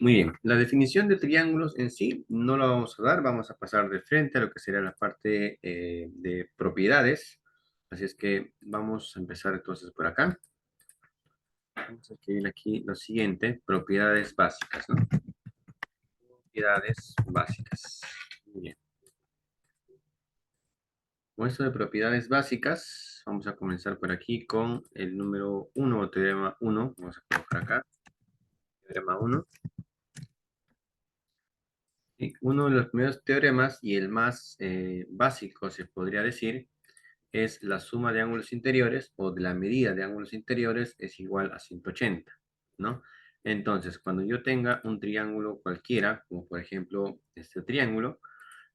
Muy bien, la definición de triángulos en sí no la vamos a dar, vamos a pasar de frente a lo que sería la parte de propiedades. Así es que vamos a empezar entonces por acá. Vamos a escribir aquí lo siguiente, propiedades básicas, ¿no? Propiedades básicas. Muy bien. Con esto de propiedades básicas, vamos a comenzar por aquí con el número uno o teorema uno. Vamos a colocar acá, teorema uno. Y uno de los primeros teoremas y el más básico, se podría decir, es la suma de ángulos interiores o de la medida de ángulos interiores es igual a 180, ¿no? Entonces, cuando yo tenga un triángulo cualquiera, como por ejemplo este triángulo,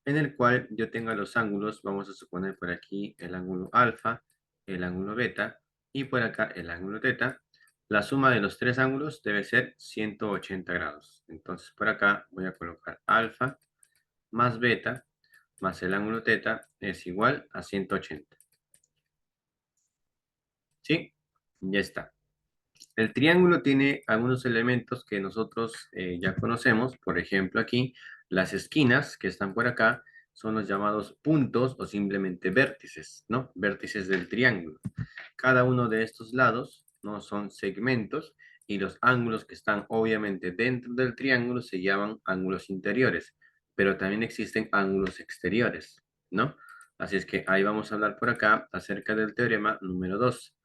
en el cual yo tenga los ángulos, vamos a suponer por aquí el ángulo alfa, el ángulo beta y por acá el ángulo teta, la suma de los tres ángulos debe ser 180 grados. Entonces, por acá voy a colocar alfa más beta más el ángulo teta es igual a 180. ¿Sí? Ya está. El triángulo tiene algunos elementos que nosotros ya conocemos. Por ejemplo, aquí las esquinas que están por acá son los llamados puntos o simplemente vértices, ¿no? Vértices del triángulo. Cada uno de estos lados, ¿no? Son segmentos y los ángulos que están obviamente dentro del triángulo se llaman ángulos interiores, pero también existen ángulos exteriores, ¿no? Así es que ahí vamos a hablar por acá acerca del teorema número 2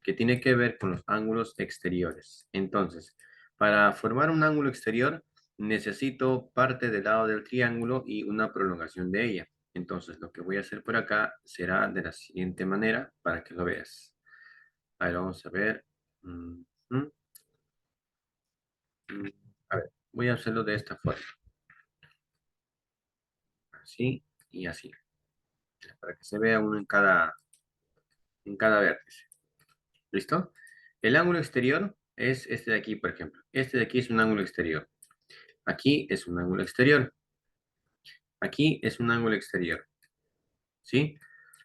que tiene que ver con los ángulos exteriores. Entonces, para formar un ángulo exterior, necesito parte del lado del triángulo y una prolongación de ella. Entonces, lo que voy a hacer por acá será de la siguiente manera para que lo veas. Ahí vamos a ver. Mm, mm, mm. A ver, voy a hacerlo de esta forma. Así y así. Para que se vea uno en cada vértice. ¿Listo? El ángulo exterior es este de aquí, por ejemplo. Este de aquí es un ángulo exterior. Aquí es un ángulo exterior. Aquí es un ángulo exterior. ¿Sí?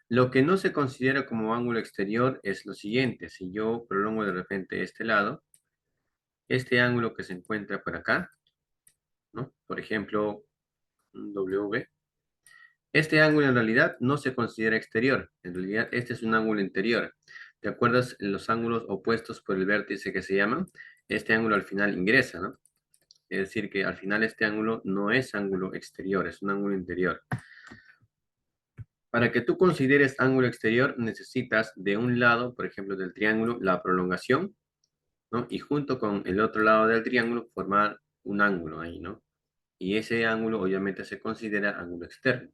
Lo que no se considera como ángulo exterior es lo siguiente. Si yo prolongo de repente este lado, este ángulo que se encuentra por acá, ¿no? Por ejemplo, un W. Este ángulo en realidad no se considera exterior. En realidad este es un ángulo interior. ¿Te acuerdas los ángulos opuestos por el vértice que se llaman? Este ángulo al final ingresa, ¿no? Es decir, que al final este ángulo no es ángulo exterior, es un ángulo interior. Para que tú consideres ángulo exterior, necesitas de un lado, por ejemplo, del triángulo, la prolongación, ¿no? Y junto con el otro lado del triángulo, formar un ángulo ahí, ¿no? Y ese ángulo obviamente se considera ángulo externo.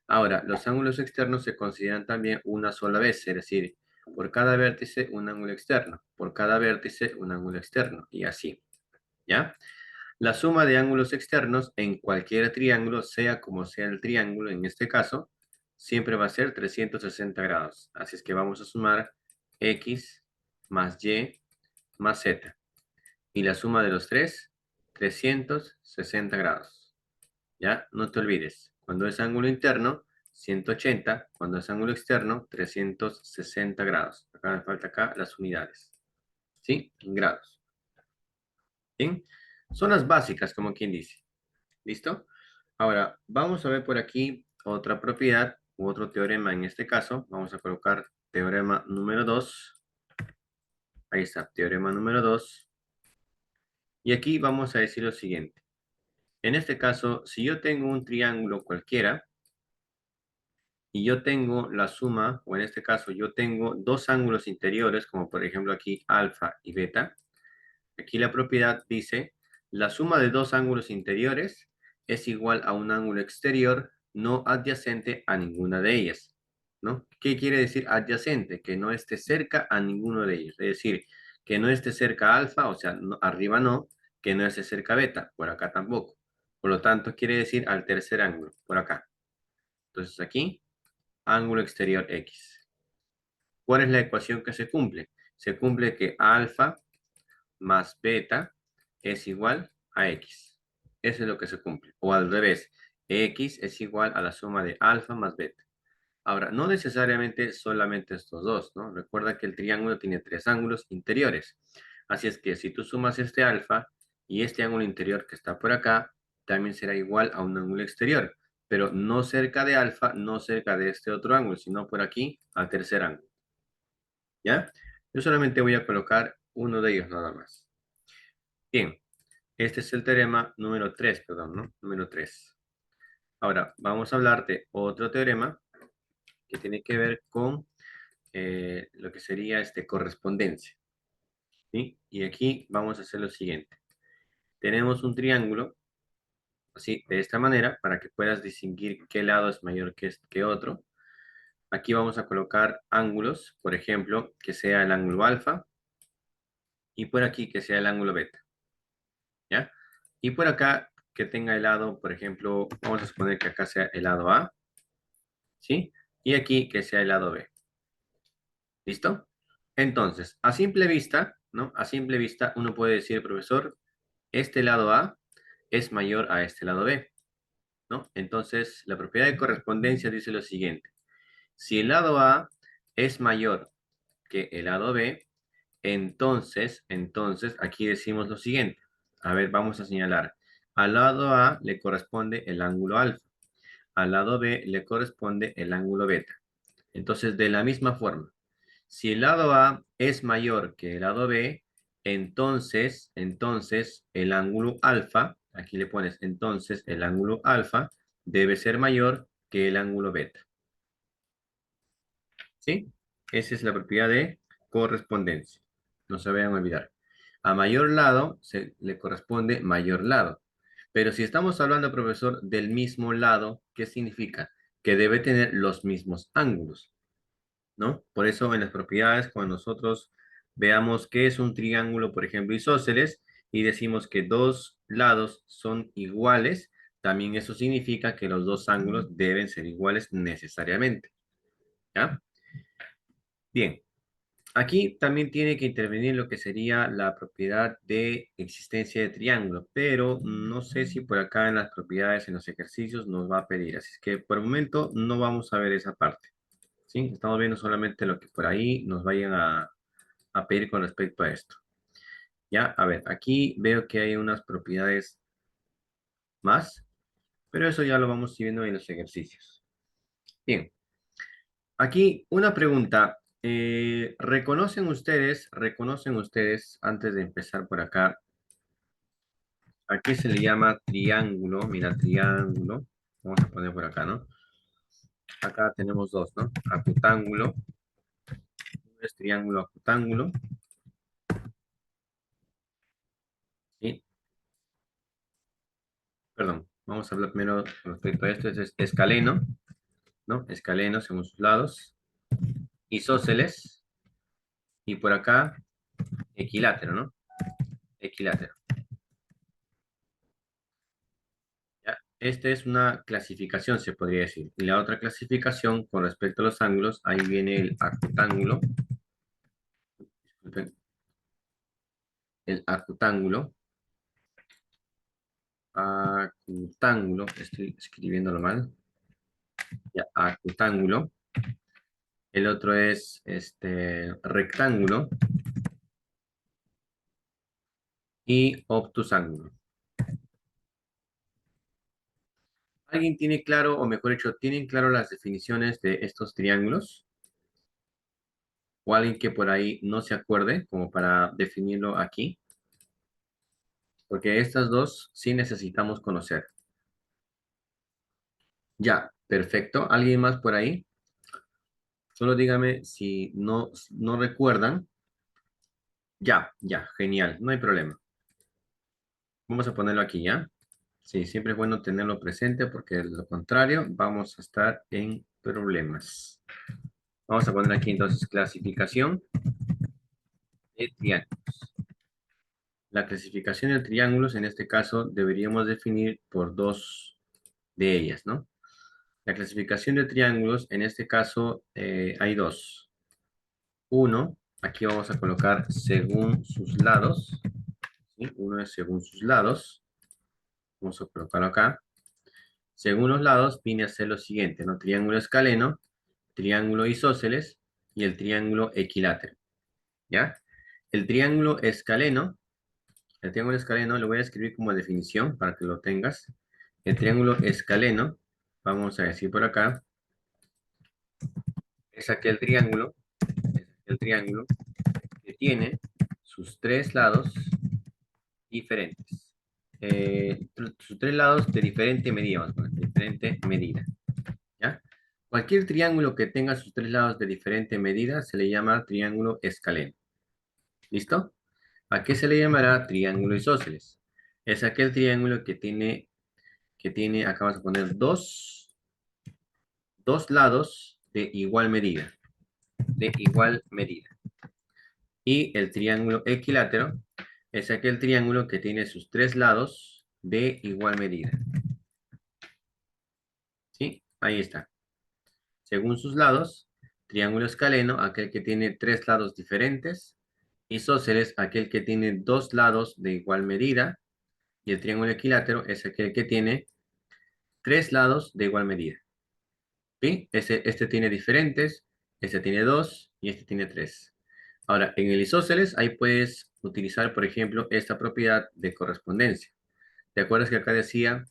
Ahora, los ángulos externos se consideran también una sola vez, es decir, por cada vértice un ángulo externo, por cada vértice un ángulo externo, y así, ¿ya? La suma de ángulos externos en cualquier triángulo, sea como sea el triángulo, en este caso, siempre va a ser 360 grados. Así es que vamos a sumar x más y más z. Y la suma de los tres, 360 grados. ¿Ya? No te olvides. Cuando es ángulo interno, 180. Cuando es ángulo externo, 360 grados. Acá me falta acá las unidades. ¿Sí? En grados. ¿Bien? Son las básicas, como quien dice. ¿Listo? Ahora, vamos a ver por aquí otra propiedad u otro teorema en este caso. Vamos a colocar teorema número 2. Ahí está, teorema número 2. Y aquí vamos a decir lo siguiente. En este caso, si yo tengo un triángulo cualquiera y yo tengo la suma, o en este caso yo tengo dos ángulos interiores, como por ejemplo aquí alfa y beta, aquí la propiedad dice, la suma de dos ángulos interiores es igual a un ángulo exterior no adyacente a ninguna de ellas, ¿no? ¿Qué quiere decir adyacente? Que no esté cerca a ninguno de ellos. Es decir, que no esté cerca alfa, o sea, arriba no, que no esté cerca beta, por acá tampoco. Por lo tanto, quiere decir al tercer ángulo, por acá. Entonces aquí, ángulo exterior X. ¿Cuál es la ecuación que se cumple? Se cumple que alfa más beta es igual a X. Eso es lo que se cumple. O al revés, X es igual a la suma de alfa más beta. Ahora, no necesariamente solamente estos dos, ¿no? Recuerda que el triángulo tiene tres ángulos interiores. Así es que si tú sumas este alfa Y este ángulo interior que está por acá también será igual a un ángulo exterior, pero no cerca de alfa, no cerca de este otro ángulo, sino por aquí al tercer ángulo. ¿Ya? Yo solamente voy a colocar uno de ellos nada más. Bien, este es el teorema número 3, perdón, ¿no? Número 3. Ahora, vamos a hablar de otro teorema que tiene que ver con lo que sería correspondencia. ¿Sí? Y aquí vamos a hacer lo siguiente. Tenemos un triángulo, así, de esta manera, para que puedas distinguir qué lado es mayor que otro. Aquí vamos a colocar ángulos, por ejemplo, que sea el ángulo alfa, y por aquí que sea el ángulo beta, ¿ya? Y por acá que tenga el lado, por ejemplo, vamos a suponer que acá sea el lado A, ¿sí? Y aquí que sea el lado B. ¿Listo? Entonces, a simple vista, ¿no? A simple vista uno puede decir, profesor, este lado A es mayor a este lado B, ¿no? Entonces, la propiedad de correspondencia dice lo siguiente. Si el lado A es mayor que el lado B, entonces, aquí decimos lo siguiente. A ver, vamos a señalar. Al lado A le corresponde el ángulo alfa. Al lado B le corresponde el ángulo beta. Entonces, de la misma forma, si el lado A es mayor que el lado B, entonces el ángulo alfa, aquí le pones entonces el ángulo alfa, debe ser mayor que el ángulo beta. ¿Sí? Esa es la propiedad de correspondencia. No se vayan a olvidar. A mayor lado se le corresponde mayor lado. Pero si estamos hablando, profesor, del mismo lado, ¿qué significa? Que debe tener los mismos ángulos, ¿no? Por eso en las propiedades, cuando nosotros veamos qué es un triángulo, por ejemplo, isósceles, y decimos que dos lados son iguales, también eso significa que los dos ángulos deben ser iguales necesariamente, ¿ya? Bien, aquí también tiene que intervenir lo que sería la propiedad de existencia de triángulo, pero no sé si por acá en las propiedades, en los ejercicios, nos va a pedir. Así es que por el momento no vamos a ver esa parte. ¿Sí? Estamos viendo solamente lo que por ahí nos vayan a pedir con respecto a esto. Ya, a ver, aquí veo que hay unas propiedades más, pero eso ya lo vamos viendo en los ejercicios. Bien, aquí una pregunta. reconocen ustedes, antes de empezar por acá, a qué se le llama triángulo? Mira, triángulo. Vamos a poner por acá, ¿no? Acá tenemos dos, ¿no? Acutángulo. Es triángulo acutángulo. ¿Sí? Perdón, vamos a hablar primero con respecto a esto. Este es escaleno, ¿no? Escaleno según sus lados. Isósceles. Y por acá, equilátero, ¿no? Equilátero. ¿Ya? Esta es una clasificación, se podría decir. Y la otra clasificación, con respecto a los ángulos, ahí viene el acutángulo. Disculpen, el acutángulo. Acutángulo, estoy escribiéndolo mal. Ya, acutángulo. El otro es rectángulo y obtusángulo. ¿Alguien tiene claro, o mejor dicho, tienen claro las definiciones de estos triángulos? ¿O alguien que por ahí no se acuerde, como para definirlo aquí? Porque estas dos sí necesitamos conocer. Ya, perfecto. ¿Alguien más por ahí? Solo dígame si no recuerdan. Ya, genial, no hay problema. Vamos a ponerlo aquí, ¿ya? Sí, siempre es bueno tenerlo presente porque de lo contrario vamos a estar en problemas. Vamos a poner aquí entonces clasificación de triángulos. La clasificación de triángulos, en este caso, deberíamos definir por dos de ellas, ¿no? La clasificación de triángulos, en este caso, hay dos. Uno, aquí vamos a colocar según sus lados, ¿sí? Uno es según sus lados. Vamos a colocarlo acá. Según los lados, viene a ser lo siguiente, ¿no? Triángulo escaleno, triángulo isósceles y el triángulo equilátero, ¿ya? El triángulo escaleno El triángulo escaleno lo voy a escribir como definición para que lo tengas. El triángulo escaleno, vamos a decir por acá, es aquel triángulo que tiene sus tres lados diferentes. Sus tres lados de diferente medida, vamos a poner, diferente medida, ¿ya? Cualquier triángulo que tenga sus tres lados de diferente medida se le llama triángulo escaleno. ¿Listo? ¿A qué se le llamará triángulo isósceles? Es aquel triángulo que tiene, acá vamos a poner dos lados de igual medida, Y el triángulo equilátero es aquel triángulo que tiene sus tres lados de igual medida. ¿Sí? Ahí está. Según sus lados, triángulo escaleno, aquel que tiene tres lados diferentes, isósceles, aquel que tiene dos lados de igual medida, y el triángulo equilátero es aquel que tiene tres lados de igual medida. ¿Sí? Este tiene diferentes, este tiene dos y este tiene tres. Ahora, en el isósceles, ahí puedes utilizar, por ejemplo, esta propiedad de correspondencia. ¿Te acuerdas que acá decía,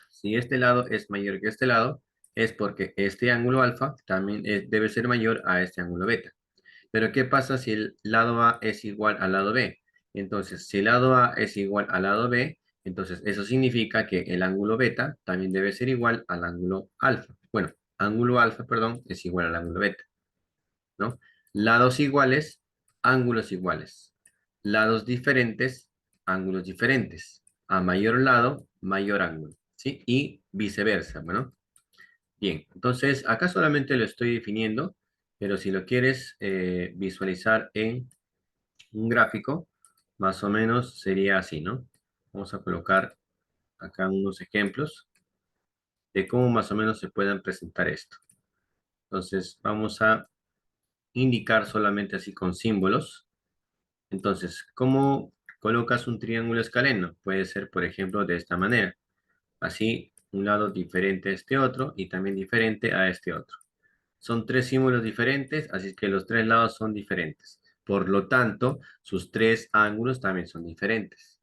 si este lado es mayor que este lado, es porque este ángulo alfa también debe ser mayor a este ángulo beta? Pero ¿qué pasa si el lado A es igual al lado B? Entonces, si el lado A es igual al lado B, entonces eso significa que el ángulo beta también debe ser igual al ángulo alfa. Bueno, ángulo alfa, perdón, es igual al ángulo beta, ¿no? Lados iguales, ángulos iguales. Lados diferentes, ángulos diferentes. A mayor lado, mayor ángulo, ¿sí? Y viceversa, bueno. Bien, entonces acá solamente lo estoy definiendo, pero si lo quieres visualizar en un gráfico, más o menos sería así, ¿no? Vamos a colocar acá unos ejemplos de cómo más o menos se puedan presentar esto. Entonces vamos a indicar solamente así con símbolos. Entonces, ¿cómo colocas un triángulo escaleno? Puede ser, por ejemplo, de esta manera. Así, un lado diferente a este otro y también diferente a este otro. Son tres símbolos diferentes, así que los tres lados son diferentes. Por lo tanto, sus tres ángulos también son diferentes.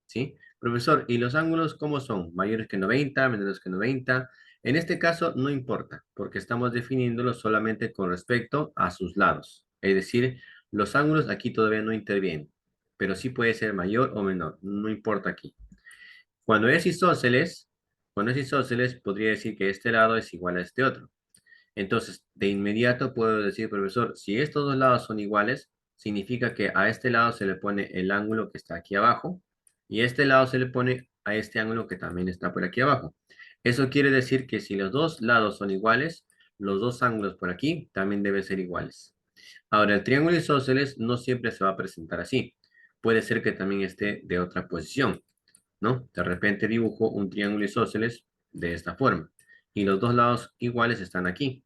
¿Sí? Profesor, ¿y los ángulos cómo son? ¿Mayores que 90, menores que 90? En este caso no importa, porque estamos definiéndolo solamente con respecto a sus lados. Es decir, los ángulos aquí todavía no intervienen, pero sí puede ser mayor o menor, no importa aquí. Cuando es isósceles, podría decir que este lado es igual a este otro. Entonces, de inmediato puedo decir, profesor, si estos dos lados son iguales, significa que a este lado se le pone el ángulo que está aquí abajo y a este lado se le pone a este ángulo que también está por aquí abajo. Eso quiere decir que si los dos lados son iguales, los dos ángulos por aquí también deben ser iguales. Ahora, el triángulo isósceles no siempre se va a presentar así. Puede ser que también esté de otra posición, ¿no? De repente dibujo un triángulo isósceles de esta forma y los dos lados iguales están aquí.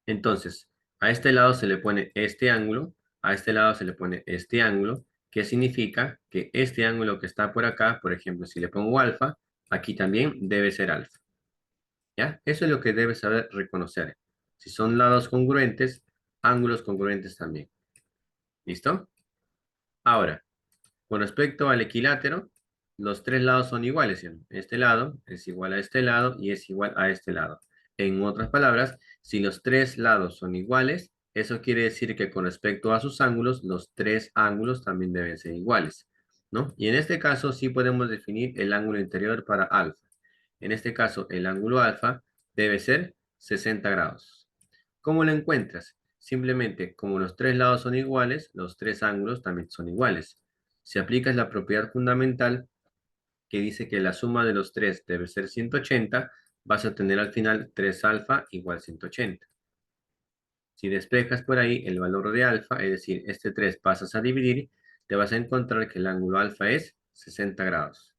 Entonces, a este lado se le pone este ángulo, a este lado se le pone este ángulo, que significa que este ángulo que está por acá, por ejemplo, si le pongo alfa, aquí también debe ser alfa. ¿Ya? Eso es lo que debes saber reconocer. Si son lados congruentes, ángulos congruentes también. ¿Listo? Ahora, con respecto al equilátero, los tres lados son iguales, ¿sí? Este lado es igual a este lado y es igual a este lado. En otras palabras, si los tres lados son iguales, eso quiere decir que con respecto a sus ángulos, los tres ángulos también deben ser iguales, ¿no? Y en este caso sí podemos definir el ángulo interior para alfa. En este caso, el ángulo alfa debe ser 60 grados. ¿Cómo lo encuentras? Simplemente, como los tres lados son iguales, los tres ángulos también son iguales. Si aplicas la propiedad fundamental que dice que la suma de los tres debe ser 180, vas a tener al final 3 alfa igual 180. Si despejas por ahí el valor de alfa, es decir, este 3 pasas a dividir, te vas a encontrar que el ángulo alfa es 60 grados.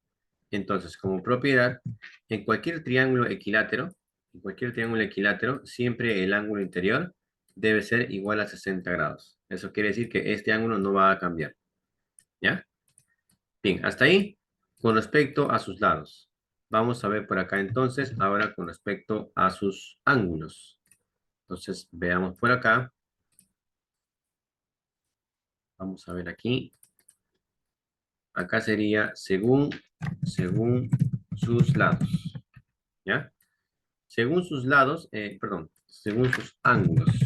Entonces, como propiedad, en cualquier triángulo equilátero, siempre el ángulo interior debe ser igual a 60 grados. Eso quiere decir que este ángulo no va a cambiar. ¿Ya? Bien, hasta ahí con respecto a sus lados. Vamos a ver por acá entonces, ahora con respecto a sus ángulos. Entonces, veamos por acá. Vamos a ver aquí. Acá sería según sus lados, ¿ya? Según sus lados, perdón, según sus ángulos.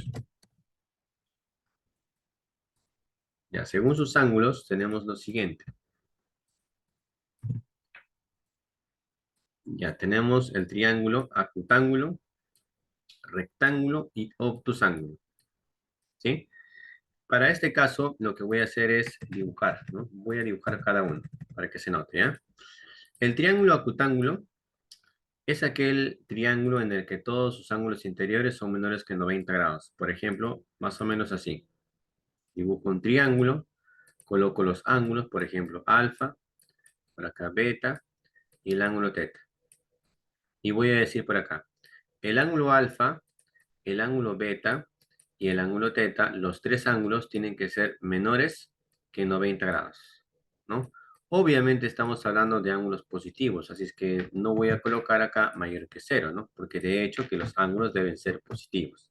Ya, según sus ángulos tenemos lo siguiente. Ya tenemos el triángulo acutángulo, rectángulo y obtusángulo, ¿sí? Para este caso, lo que voy a hacer es dibujar, ¿no? Voy a dibujar cada uno para que se note, ¿ya? El triángulo acutángulo es aquel triángulo en el que todos sus ángulos interiores son menores que 90 grados. Por ejemplo, más o menos así. Dibujo un triángulo, coloco los ángulos, por ejemplo, alfa, por acá beta y el ángulo teta. Y voy a decir por acá, el ángulo alfa, el ángulo beta y el ángulo teta, los tres ángulos tienen que ser menores que 90 grados, ¿no? Obviamente estamos hablando de ángulos positivos, así es que no voy a colocar acá mayor que cero, ¿no? Porque de hecho que los ángulos deben ser positivos,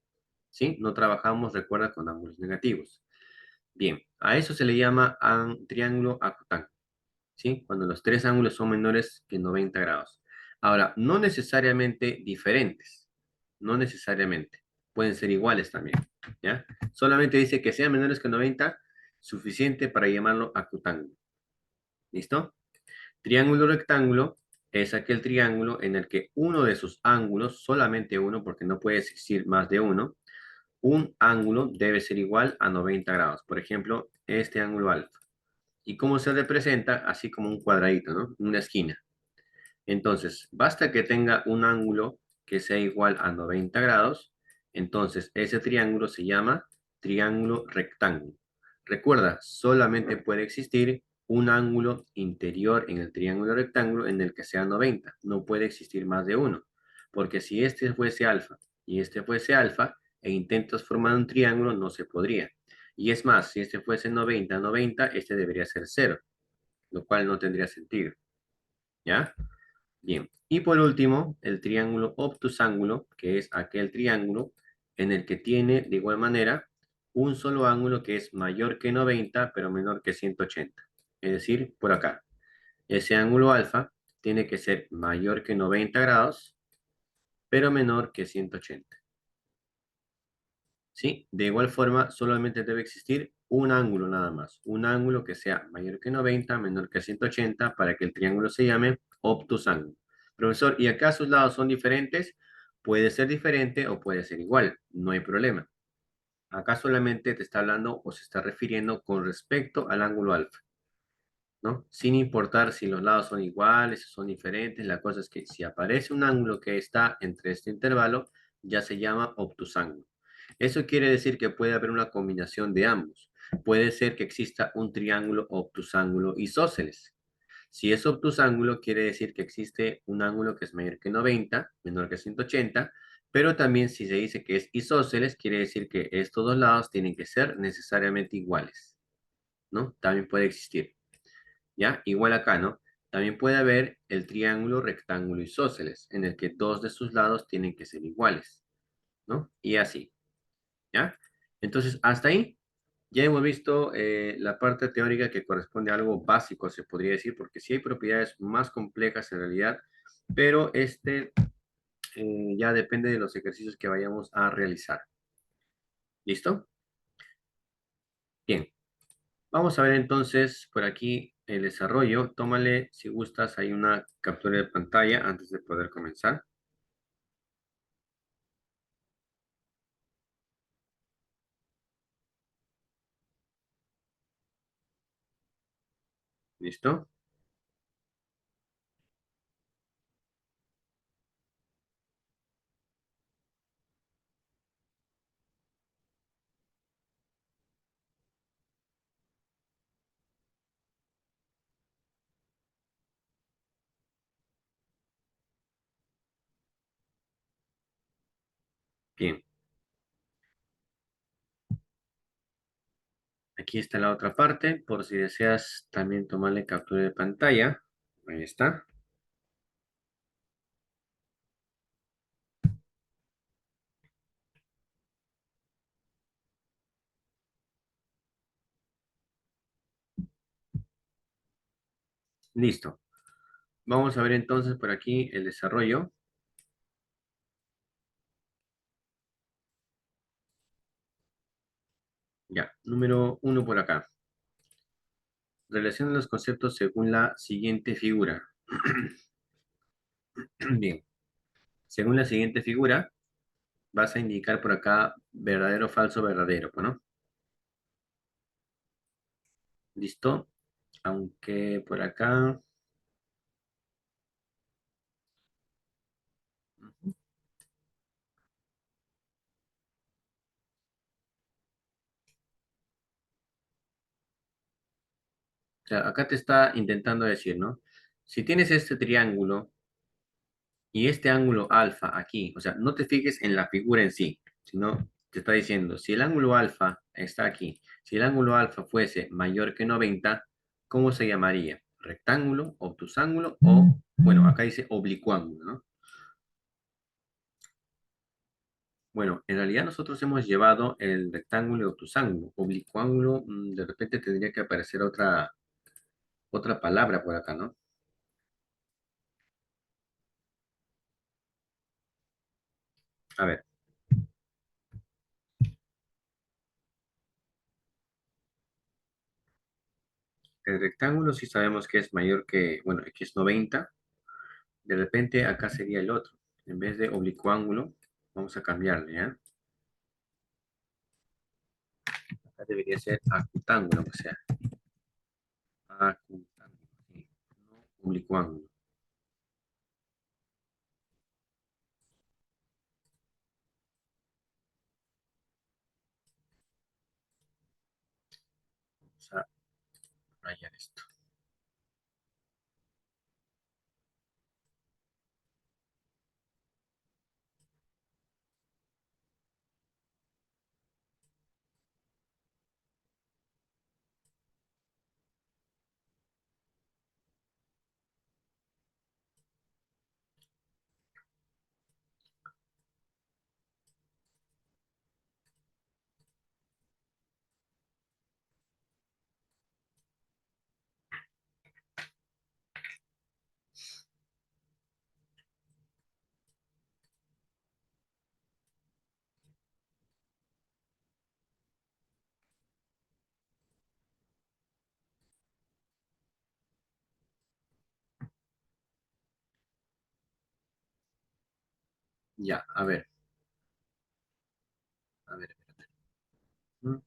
¿sí? No trabajamos, recuerda, con ángulos negativos. Bien, a eso se le llama triángulo acutángulo, ¿sí? Cuando los tres ángulos son menores que 90 grados. Ahora, no necesariamente diferentes, no necesariamente. Pueden ser iguales también, ¿ya? Solamente dice que sean menores que 90, suficiente para llamarlo acutángulo. ¿Listo? Triángulo rectángulo es aquel triángulo en el que uno de sus ángulos, solamente uno, porque no puede existir más de uno, un ángulo debe ser igual a 90 grados. Por ejemplo, este ángulo alfa. ¿Y cómo se representa? Así como un cuadradito, ¿no? Una esquina. Entonces, basta que tenga un ángulo que sea igual a 90 grados, entonces ese triángulo se llama triángulo rectángulo. Recuerda, solamente puede existir un ángulo interior en el triángulo rectángulo en el que sea 90. No puede existir más de uno, porque si este fuese alfa y este fuese alfa e intentas formar un triángulo, no se podría. Y es más, si este fuese 90-90, este debería ser cero, lo cual no tendría sentido. ¿Ya? Bien, y por último, el triángulo obtusángulo, que es aquel triángulo en el que tiene de igual manera un solo ángulo que es mayor que 90, pero menor que 180. Es decir, por acá. Ese ángulo alfa tiene que ser mayor que 90 grados, pero menor que 180. ¿Sí? De igual forma, solamente debe existir un ángulo nada más. Un ángulo que sea mayor que 90, menor que 180, para que el triángulo se llame obtusángulo. Profesor, ¿y acá sus lados son diferentes? Puede ser diferente o puede ser igual, no hay problema. Acá solamente te está hablando o se está refiriendo con respecto al ángulo alfa, ¿no? Sin importar si los lados son iguales o son diferentes, la cosa es que si aparece un ángulo que está entre este intervalo, ya se llama obtusángulo. Eso quiere decir que puede haber una combinación de ambos. Puede ser que exista un triángulo obtusángulo isósceles. Si es obtusángulo, quiere decir que existe un ángulo que es mayor que 90, menor que 180, pero también si se dice que es isósceles, quiere decir que estos dos lados tienen que ser necesariamente iguales, ¿no? También puede existir. ¿Ya? Igual acá, ¿no? También puede haber el triángulo rectángulo isósceles, en el que dos de sus lados tienen que ser iguales, ¿no? Y así, ¿ya? Entonces, hasta ahí ya hemos visto la parte teórica que corresponde a algo básico, se podría decir, porque sí hay propiedades más complejas en realidad, pero ya depende de los ejercicios que vayamos a realizar. ¿Listo? Bien. Vamos a ver entonces por aquí el desarrollo. Tómale, si gustas, hay una captura de pantalla antes de poder comenzar. ¿Listo? Bien. Aquí está la otra parte, por si deseas también tomarle captura de pantalla. Ahí está. Listo. Vamos a ver entonces por aquí el desarrollo. Ya, número uno por acá. Relaciona los conceptos según la siguiente figura. Bien, según la siguiente figura, vas a indicar por acá verdadero, falso, verdadero, ¿no? ¿Listo? Aunque por acá, o sea, acá te está intentando decir, ¿no? Si tienes este triángulo y este ángulo alfa aquí, o sea, no te fijes en la figura en sí, sino te está diciendo, si el ángulo alfa está aquí, si el ángulo alfa fuese mayor que 90, ¿cómo se llamaría? ¿Rectángulo, obtusángulo o, bueno, acá dice oblicuángulo, ¿no? Bueno, en realidad nosotros hemos llevado el rectángulo y obtusángulo. Oblicuángulo, de repente tendría que aparecer otra palabra por acá, ¿no? A ver, el rectángulo sí sabemos que es mayor que, bueno, aquí es 90. De repente acá sería el otro. En vez de oblicuángulo, vamos a cambiarle, ¿ya? Acá debería ser acutángulo, o sea, acutángulo, sí, no oblicuángulo. Vamos a rayar esto. Ya, a ver. Mm,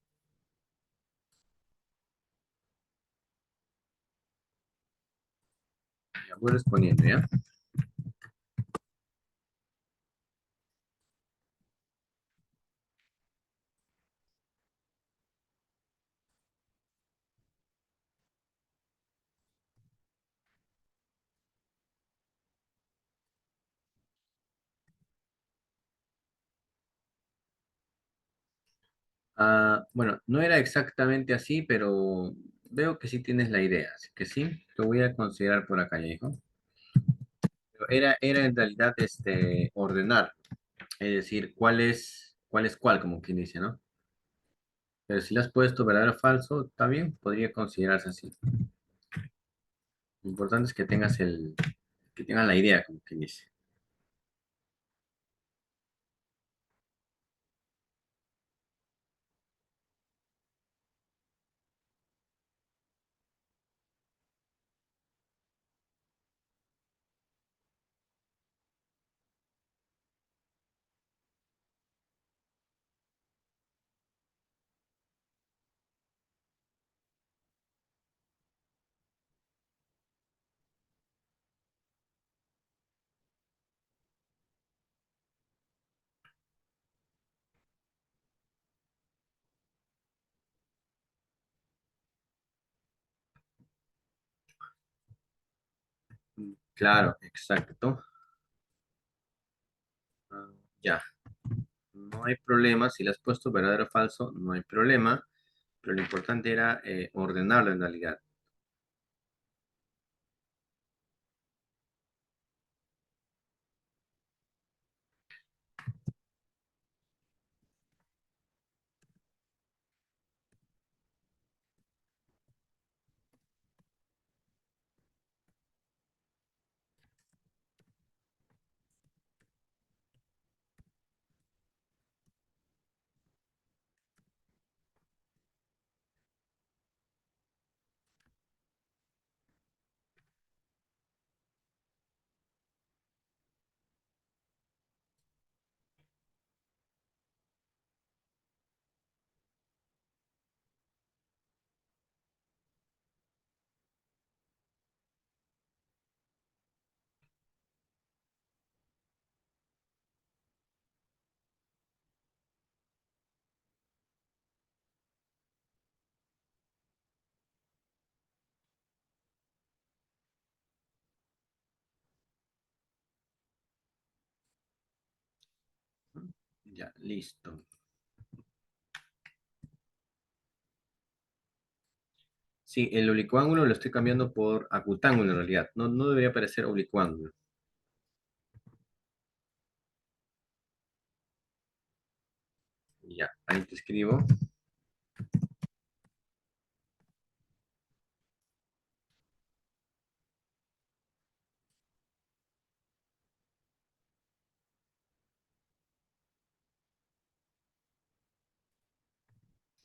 Ya voy respondiendo, ¿ya? Bueno, no era exactamente así, pero veo que sí tienes la idea, así que sí, lo voy a considerar por acá, ya hijo. Pero era en realidad ordenar, es decir, cuál es cuál, como quien dice, ¿no? Pero si le has puesto verdadero o falso, está bien, podría considerarse así. Lo importante es que que tengas la idea, como quien dice. Claro, exacto. Ah, ya, no hay problema. Si le has puesto verdadero o falso, no hay problema. Pero lo importante era ordenarlo en realidad. Ya, listo. Sí, el oblicuángulo lo estoy cambiando por acutángulo en realidad. No, no debería parecer oblicuángulo. Ya, ahí te escribo.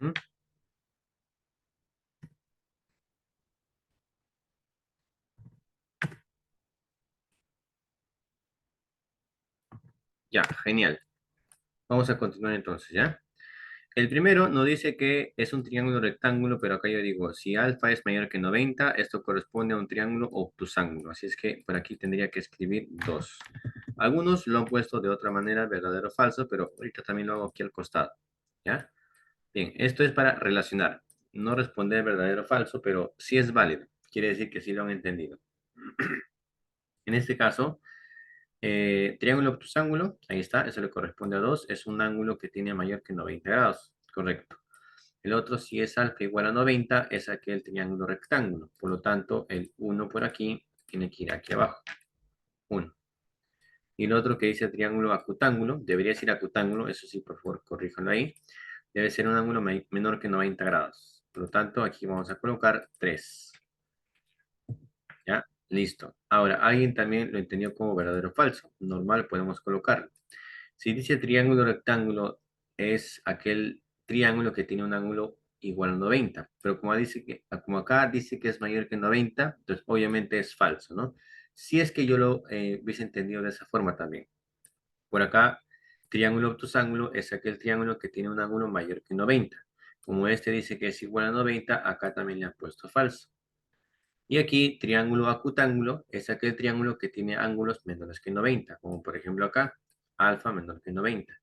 ¿Mm? Ya, genial. Vamos a continuar entonces, ¿ya? El primero nos dice que es un triángulo rectángulo, pero acá yo digo, si alfa es mayor que 90, esto corresponde a un triángulo obtusángulo. Así es que por aquí tendría que escribir 2. Algunos lo han puesto de otra manera, verdadero o falso, pero ahorita también lo hago aquí al costado, ¿ya? Bien, esto es para relacionar. No responder verdadero o falso, pero sí es válido. Quiere decir que sí lo han entendido. En este caso, triángulo obtusángulo, ahí está, eso le corresponde a 2, es un ángulo que tiene mayor que 90 grados, correcto. El otro, si es alfa igual a 90, es aquel triángulo rectángulo. Por lo tanto, el uno por aquí tiene que ir aquí abajo. 1. Y el otro que dice triángulo acutángulo, debería ser acutángulo, eso sí, por favor, corríjanlo ahí. Debe ser un ángulo menor que 90 grados. Por lo tanto, aquí vamos a colocar 3. ¿Ya? Listo. Ahora, alguien también lo entendió como verdadero o falso. Normal, podemos colocarlo. Si dice triángulo rectángulo, es aquel triángulo que tiene un ángulo igual a 90. Pero como acá dice que es mayor que 90, entonces obviamente es falso, ¿no? Si es que yo lo hubiese entendido de esa forma también. Por acá, triángulo obtusángulo es aquel triángulo que tiene un ángulo mayor que 90. Como este dice que es igual a 90, acá también le han puesto falso. Y aquí, triángulo acutángulo es aquel triángulo que tiene ángulos menores que 90, como por ejemplo acá, alfa menor que 90.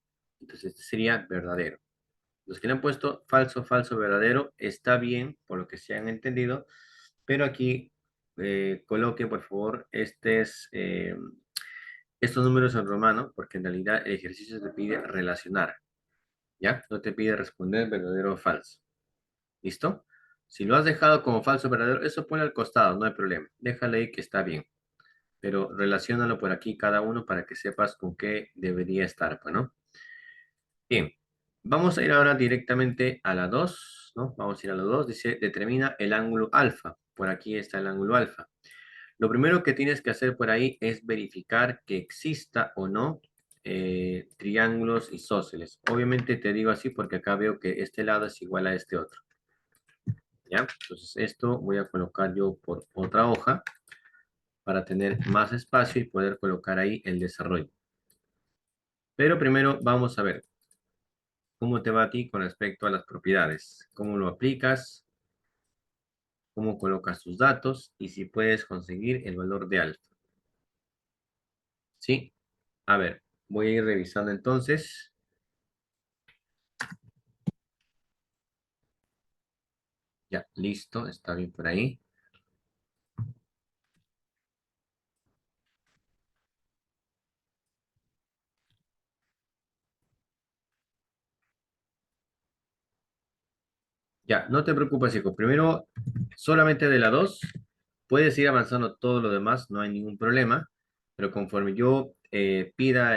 Entonces, este sería verdadero. Los que le han puesto falso, falso, verdadero, está bien, por lo que se han entendido, pero aquí coloque, por favor, estos números en romano, porque en realidad el ejercicio te pide relacionar, ¿ya? No te pide responder verdadero o falso. ¿Listo? Si lo has dejado como falso o verdadero, eso pone al costado, no hay problema. Déjale ahí que está bien. Pero relaciónalo por aquí cada uno para que sepas con qué debería estar, pues, ¿no? Bien, vamos a ir ahora directamente a la 2, ¿no? Vamos a ir a la 2, dice, determina el ángulo alfa. Por aquí está el ángulo alfa. Lo primero que tienes que hacer por ahí es verificar que exista o no triángulos isósceles. Obviamente te digo así porque acá veo que este lado es igual a este otro, ¿ya? Entonces esto voy a colocar yo por otra hoja para tener más espacio y poder colocar ahí el desarrollo. Pero primero vamos a ver cómo te va a ti con respecto a las propiedades, cómo lo aplicas, cómo colocas tus datos y si puedes conseguir el valor de alfa. ¿Sí? A ver, voy a ir revisando entonces. Ya, listo, está bien por ahí. Ya, no te preocupes, hijo. Primero, solamente de la 2 puedes ir avanzando todo lo demás, no hay ningún problema, pero conforme yo pida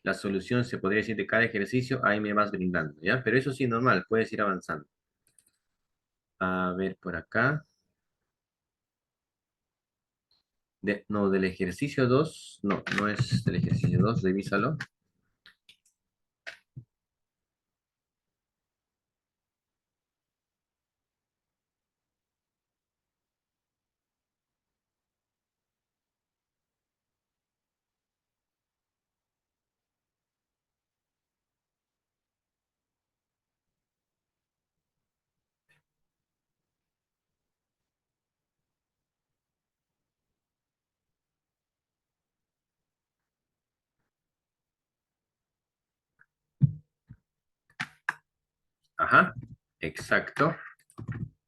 la solución, se podría decir, de cada ejercicio, ahí me vas brindando, ¿ya? Pero eso sí, normal, puedes ir avanzando. A ver, por acá. No, del ejercicio 2 no, no es del ejercicio 2 revísalo. Ajá, exacto.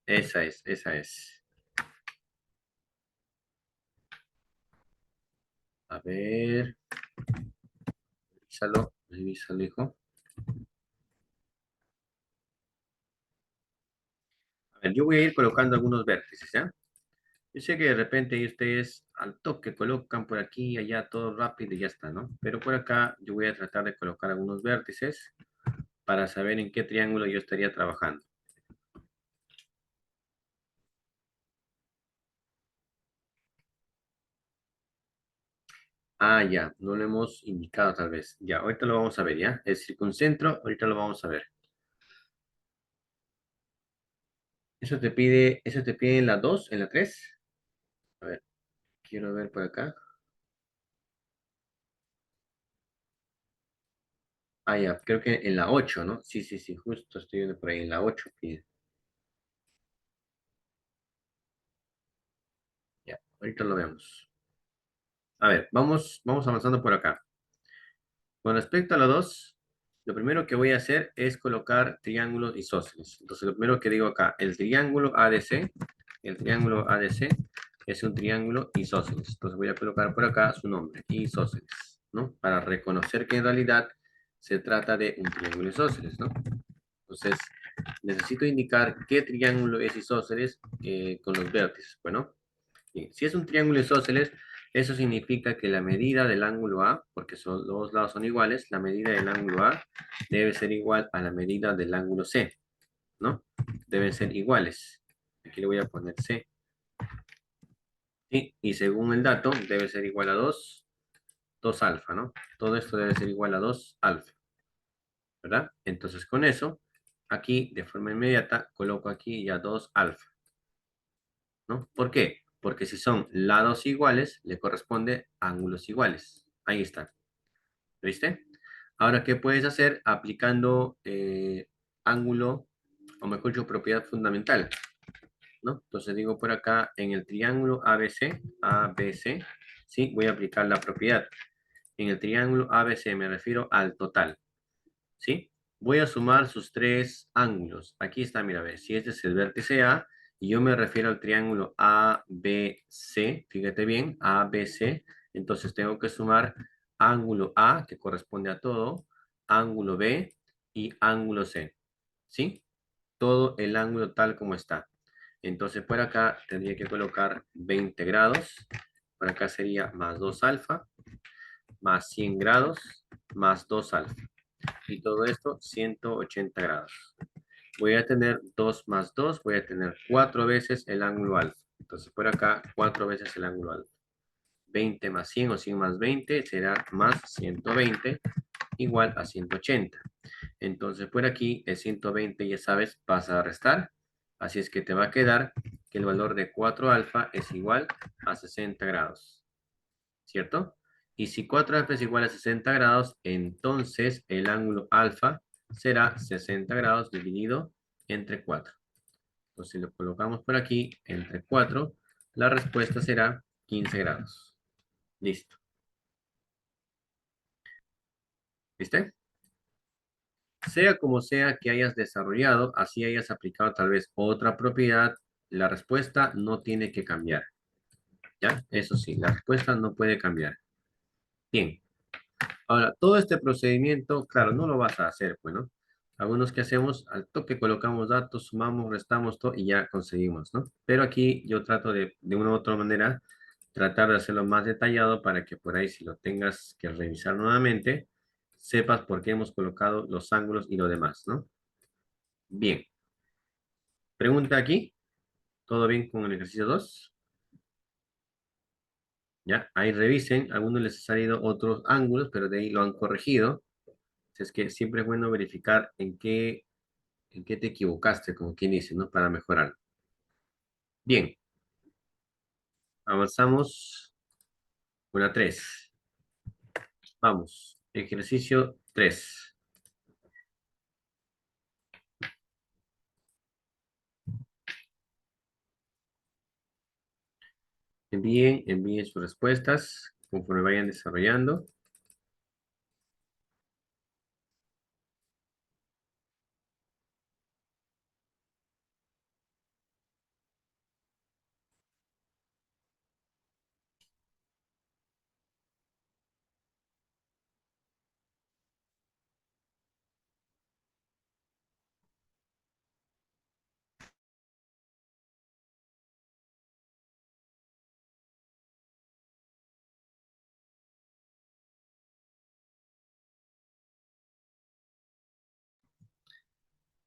Esa es, esa es. A ver, revísalo. Visualizo. A ver, yo voy a ir colocando algunos vértices, ¿ya? Yo sé que de repente ahí ustedes al toque colocan por aquí y allá todo rápido y ya está, ¿no? Pero por acá yo voy a tratar de colocar algunos vértices para saber en qué triángulo yo estaría trabajando. Ah, ya, no lo hemos indicado tal vez. Ya, ahorita lo vamos a ver, ¿ya? El circuncentro, ahorita lo vamos a ver. Eso te pide en la 2, en la 3. A ver, quiero ver por acá. Ah, ya, creo que en la 8, ¿no? Sí, sí, sí, justo estoy viendo por ahí, en la 8 pide. Ya, ahorita lo vemos. A ver, vamos avanzando por acá. Con respecto a la 2, lo primero que voy a hacer es colocar triángulos isósceles. Entonces, lo primero que digo acá, el triángulo ADC es un triángulo isósceles. Entonces, voy a colocar por acá su nombre, isósceles, ¿no? Para reconocer que en realidad se trata de un triángulo isósceles, ¿no? Entonces, necesito indicar qué triángulo es isósceles con los vértices. Bueno, bien, si es un triángulo isósceles, eso significa que la medida del ángulo A, porque son, los dos lados son iguales, la medida del ángulo A debe ser igual a la medida del ángulo C, ¿no? Deben ser iguales. Aquí le voy a poner C. Y según el dato, debe ser igual a 2 alfa, ¿no? Todo esto debe ser igual a 2 alfa, ¿verdad? Entonces con eso, aquí de forma inmediata, coloco aquí ya 2 alfa, ¿no? ¿Por qué? Porque si son lados iguales, le corresponde ángulos iguales. Ahí está. ¿Viste? Ahora, ¿qué puedes hacer aplicando ángulo, o mejor dicho, propiedad fundamental? ¿No? Entonces digo por acá, en el triángulo ABC, ¿sí? Voy a aplicar la propiedad. En el triángulo ABC me refiero al total, ¿sí? Voy a sumar sus tres ángulos. Aquí está, mira, ve, si este es el vértice A, y yo me refiero al triángulo ABC, fíjate bien, ABC, entonces tengo que sumar ángulo A, que corresponde a todo, ángulo B y ángulo C, ¿sí? Todo el ángulo tal como está. Entonces por acá tendría que colocar 20 grados, por acá sería más 2 alfa, más 100 grados, más 2 alfa y todo esto 180 grados. Voy a tener 2 más 2, voy a tener 4 veces el ángulo alfa. Entonces por acá 4 veces el ángulo alfa. 20 más 100 o 100 más 20 será más 120 igual a 180. Entonces por aquí el 120 ya sabes pasa a restar. Así es que te va a quedar que el valor de 4 alfa es igual a 60 grados. ¿Cierto? Y si 4 alfa es igual a 60 grados, entonces el ángulo alfa será 60 grados dividido entre 4. Entonces, si lo colocamos por aquí, entre 4, la respuesta será 15 grados. Listo. ¿Viste? Sea como sea que hayas desarrollado, así hayas aplicado tal vez otra propiedad, la respuesta no tiene que cambiar. ¿Ya? Eso sí, la respuesta no puede cambiar. Bien. Ahora, todo este procedimiento, claro, no lo vas a hacer, pues, ¿no? Algunos que hacemos, al toque colocamos datos, sumamos, restamos todo y ya conseguimos, ¿no? Pero aquí yo trato de una u otra manera, tratar de hacerlo más detallado para que por ahí, si lo tengas que revisar nuevamente, sepas por qué hemos colocado los ángulos y lo demás, ¿no? Bien, pregunta aquí, ¿todo bien con el ejercicio 2? Ya, ahí revisen, a algunos les ha salido otros ángulos, pero de ahí lo han corregido. Es que siempre es bueno verificar en qué te equivocaste, como quien dice, ¿no? Para mejorar. Bien, avanzamos con la 3. Vamos, ejercicio 3. Envíen sus respuestas conforme vayan desarrollando.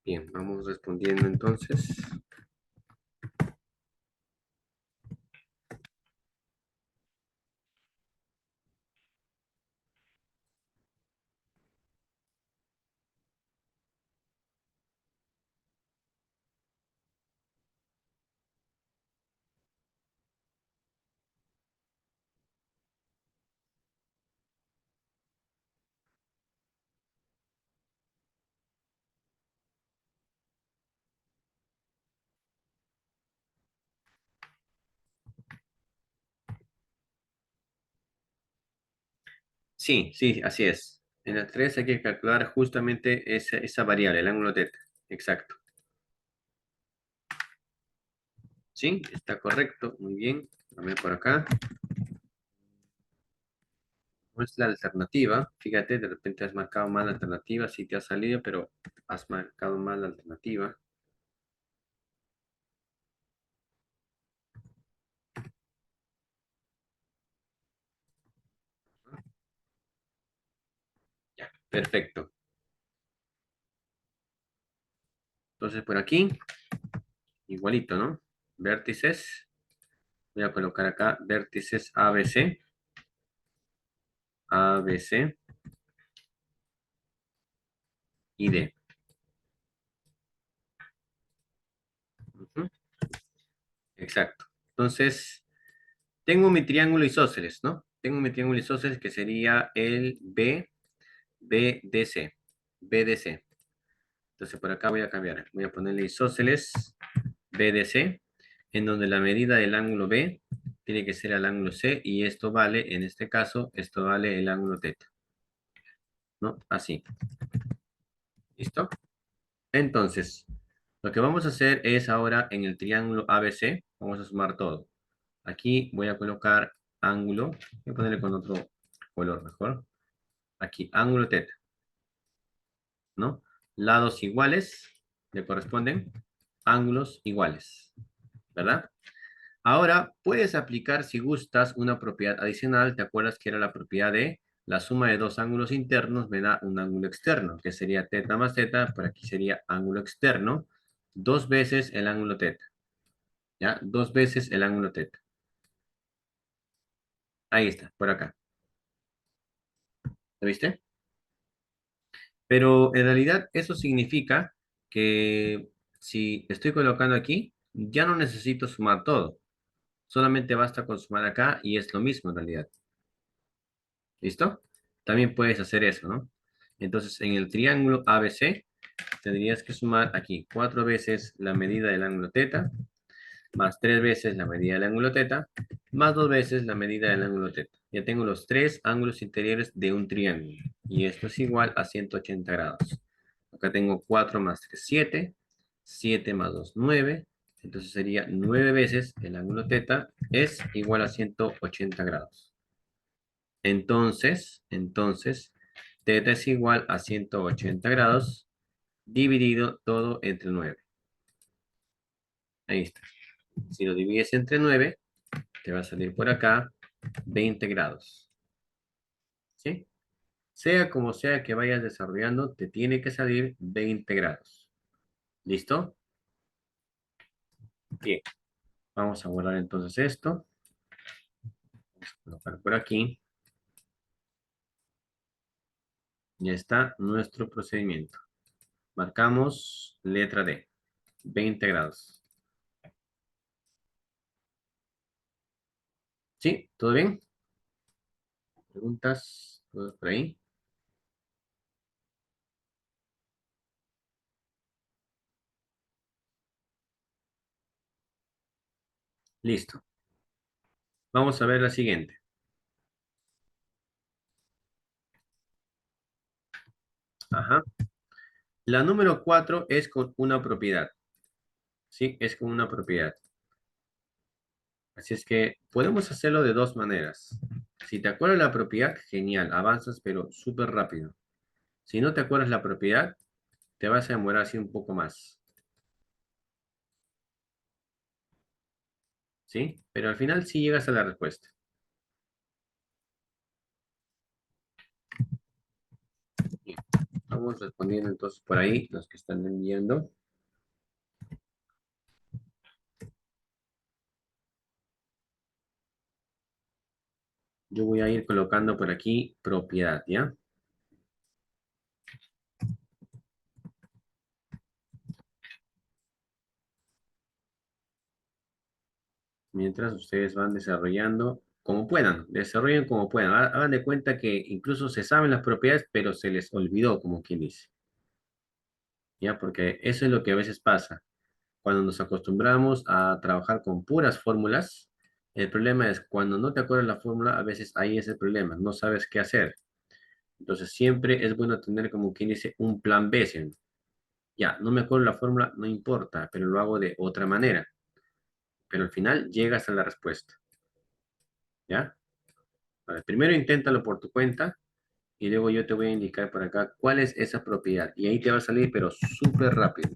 Bien, vamos respondiendo entonces. Sí, sí, así es. En la 3 hay que calcular justamente esa variable, el ángulo teta. Exacto. Sí, está correcto. Muy bien. Dame por acá. ¿Cuál es la alternativa? Fíjate, de repente has marcado mal la alternativa. Sí te ha salido, pero has marcado mal la alternativa. Ya, perfecto. Entonces por aquí, igualito, ¿no? Vértices. Voy a colocar acá vértices ABC, ABC y D. Ujú, exacto. Entonces, tengo mi triángulo isósceles, ¿no? Tengo mi triángulo isósceles que sería el BDC. BDC. Entonces, por acá voy a cambiar. Voy a ponerle isósceles BDC, en donde la medida del ángulo B tiene que ser el ángulo C, y esto vale, en este caso, esto vale el ángulo teta, ¿no? Así. ¿Listo? Entonces, lo que vamos a hacer es ahora en el triángulo ABC, vamos a sumar todo. Aquí voy a colocar ángulo, voy a ponerle con otro color mejor. Aquí, ángulo teta, ¿no? Lados iguales le corresponden ángulos iguales, ¿verdad? Ahora puedes aplicar, si gustas, una propiedad adicional. ¿Te acuerdas que era la propiedad de la suma de dos ángulos internos me da un ángulo externo, que sería teta más teta? Por aquí sería ángulo externo, dos veces el ángulo teta, ¿ya? Dos veces el ángulo teta. Ahí está, por acá. ¿Lo viste? Pero en realidad eso significa que si estoy colocando aquí, ya no necesito sumar todo. Solamente basta con sumar acá y es lo mismo en realidad. ¿Listo? También puedes hacer eso, ¿no? Entonces, en el triángulo ABC, tendrías que sumar aquí cuatro veces la medida del ángulo teta, más tres veces la medida del ángulo teta, más dos veces la medida del ángulo teta. Ya tengo los tres ángulos interiores de un triángulo. Y esto es igual a 180 grados. Acá tengo 4 más 3, 7. 7 más 2, 9. Entonces sería 9 veces el ángulo teta es igual a 180 grados. Entonces, teta es igual a 180 grados dividido todo entre 9. Ahí está. Si lo divides entre 9, te va a salir por acá 20 grados. ¿Sí? Sea como sea que vayas desarrollando, te tiene que salir 20 grados. ¿Listo? Bien. Vamos a guardar entonces esto. Vamos a colocar por aquí. Ya está nuestro procedimiento. Marcamos letra D. 20 grados. ¿Sí? ¿Todo bien? ¿Preguntas? ¿Todo por ahí? Listo. Vamos a ver la siguiente. Ajá. La número 4 es con una propiedad. Sí, es con una propiedad. Así es que podemos hacerlo de dos maneras. Si te acuerdas la propiedad, genial, avanzas pero súper rápido. Si no te acuerdas la propiedad, te vas a demorar así un poco más. ¿Sí? Pero al final sí llegas a la respuesta. Bien. Vamos respondiendo entonces por ahí, los que están enviando. Yo voy a ir colocando por aquí propiedad, ¿ya? Mientras ustedes van desarrollando como puedan, desarrollen como puedan. Hagan de cuenta que incluso se saben las propiedades, pero se les olvidó, como quien dice, ¿ya? Porque eso es lo que a veces pasa. Cuando nos acostumbramos a trabajar con puras fórmulas, el problema es cuando no te acuerdas la fórmula, a veces ahí es el problema, no sabes qué hacer. Entonces siempre es bueno tener como quien dice un plan B, ¿sí? Ya, no me acuerdo la fórmula, no importa, pero lo hago de otra manera. Pero al final llegas a la respuesta, ¿ya? A ver, primero inténtalo por tu cuenta y luego yo te voy a indicar por acá cuál es esa propiedad. Y ahí te va a salir, pero súper rápido.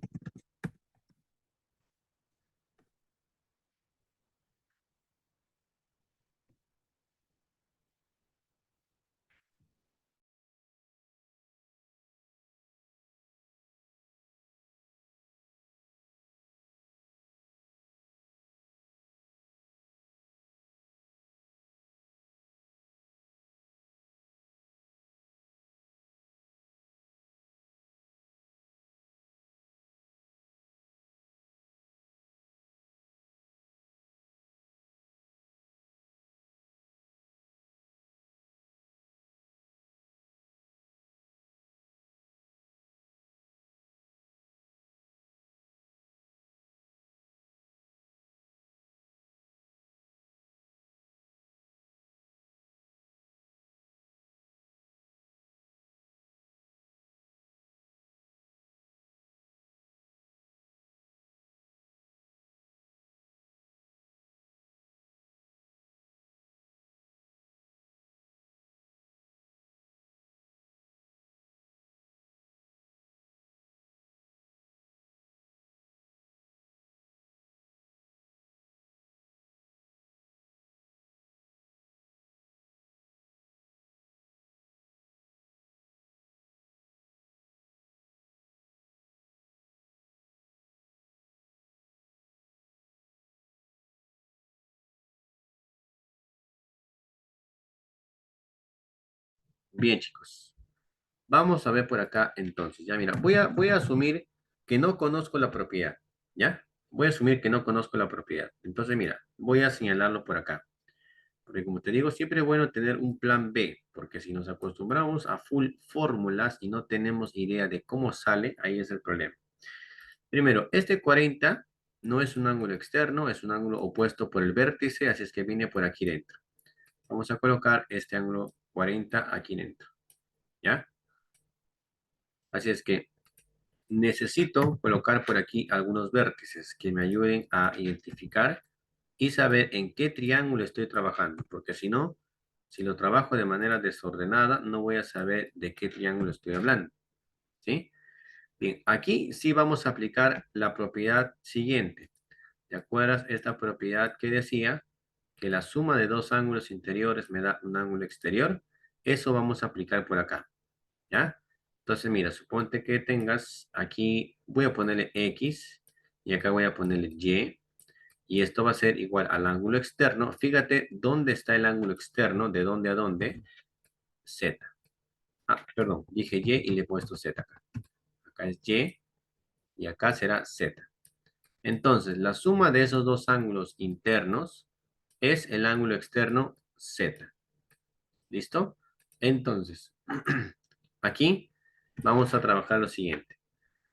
Bien, chicos. Vamos a ver por acá entonces. Ya, mira, voy a asumir que no conozco la propiedad. ¿Ya? Voy a asumir que no conozco la propiedad. Entonces, mira, voy a señalarlo por acá. Porque como te digo, siempre es bueno tener un plan B, porque si nos acostumbramos a full fórmulas y no tenemos idea de cómo sale, ahí es el problema. Primero, este 40 no es un ángulo externo, es un ángulo opuesto por el vértice, así es que viene por aquí dentro. Vamos a colocar este ángulo 40 aquí dentro, ¿ya? Así es que necesito colocar por aquí algunos vértices que me ayuden a identificar y saber en qué triángulo estoy trabajando, porque si no, si lo trabajo de manera desordenada, no voy a saber de qué triángulo estoy hablando, ¿sí? Bien, aquí sí vamos a aplicar la propiedad siguiente. ¿Te acuerdas esta propiedad que decía que la suma de dos ángulos interiores me da un ángulo exterior? Eso vamos a aplicar por acá, ¿ya? Entonces, mira, suponte que tengas aquí, voy a ponerle X y acá voy a ponerle Y. Y esto va a ser igual al ángulo externo. Fíjate dónde está el ángulo externo, de dónde a dónde, Z. Ah, perdón, dije Y y le he puesto Z acá. Acá es y acá será Z. Entonces, la suma de esos dos ángulos internos es el ángulo externo Z. ¿Listo? Entonces, aquí vamos a trabajar lo siguiente.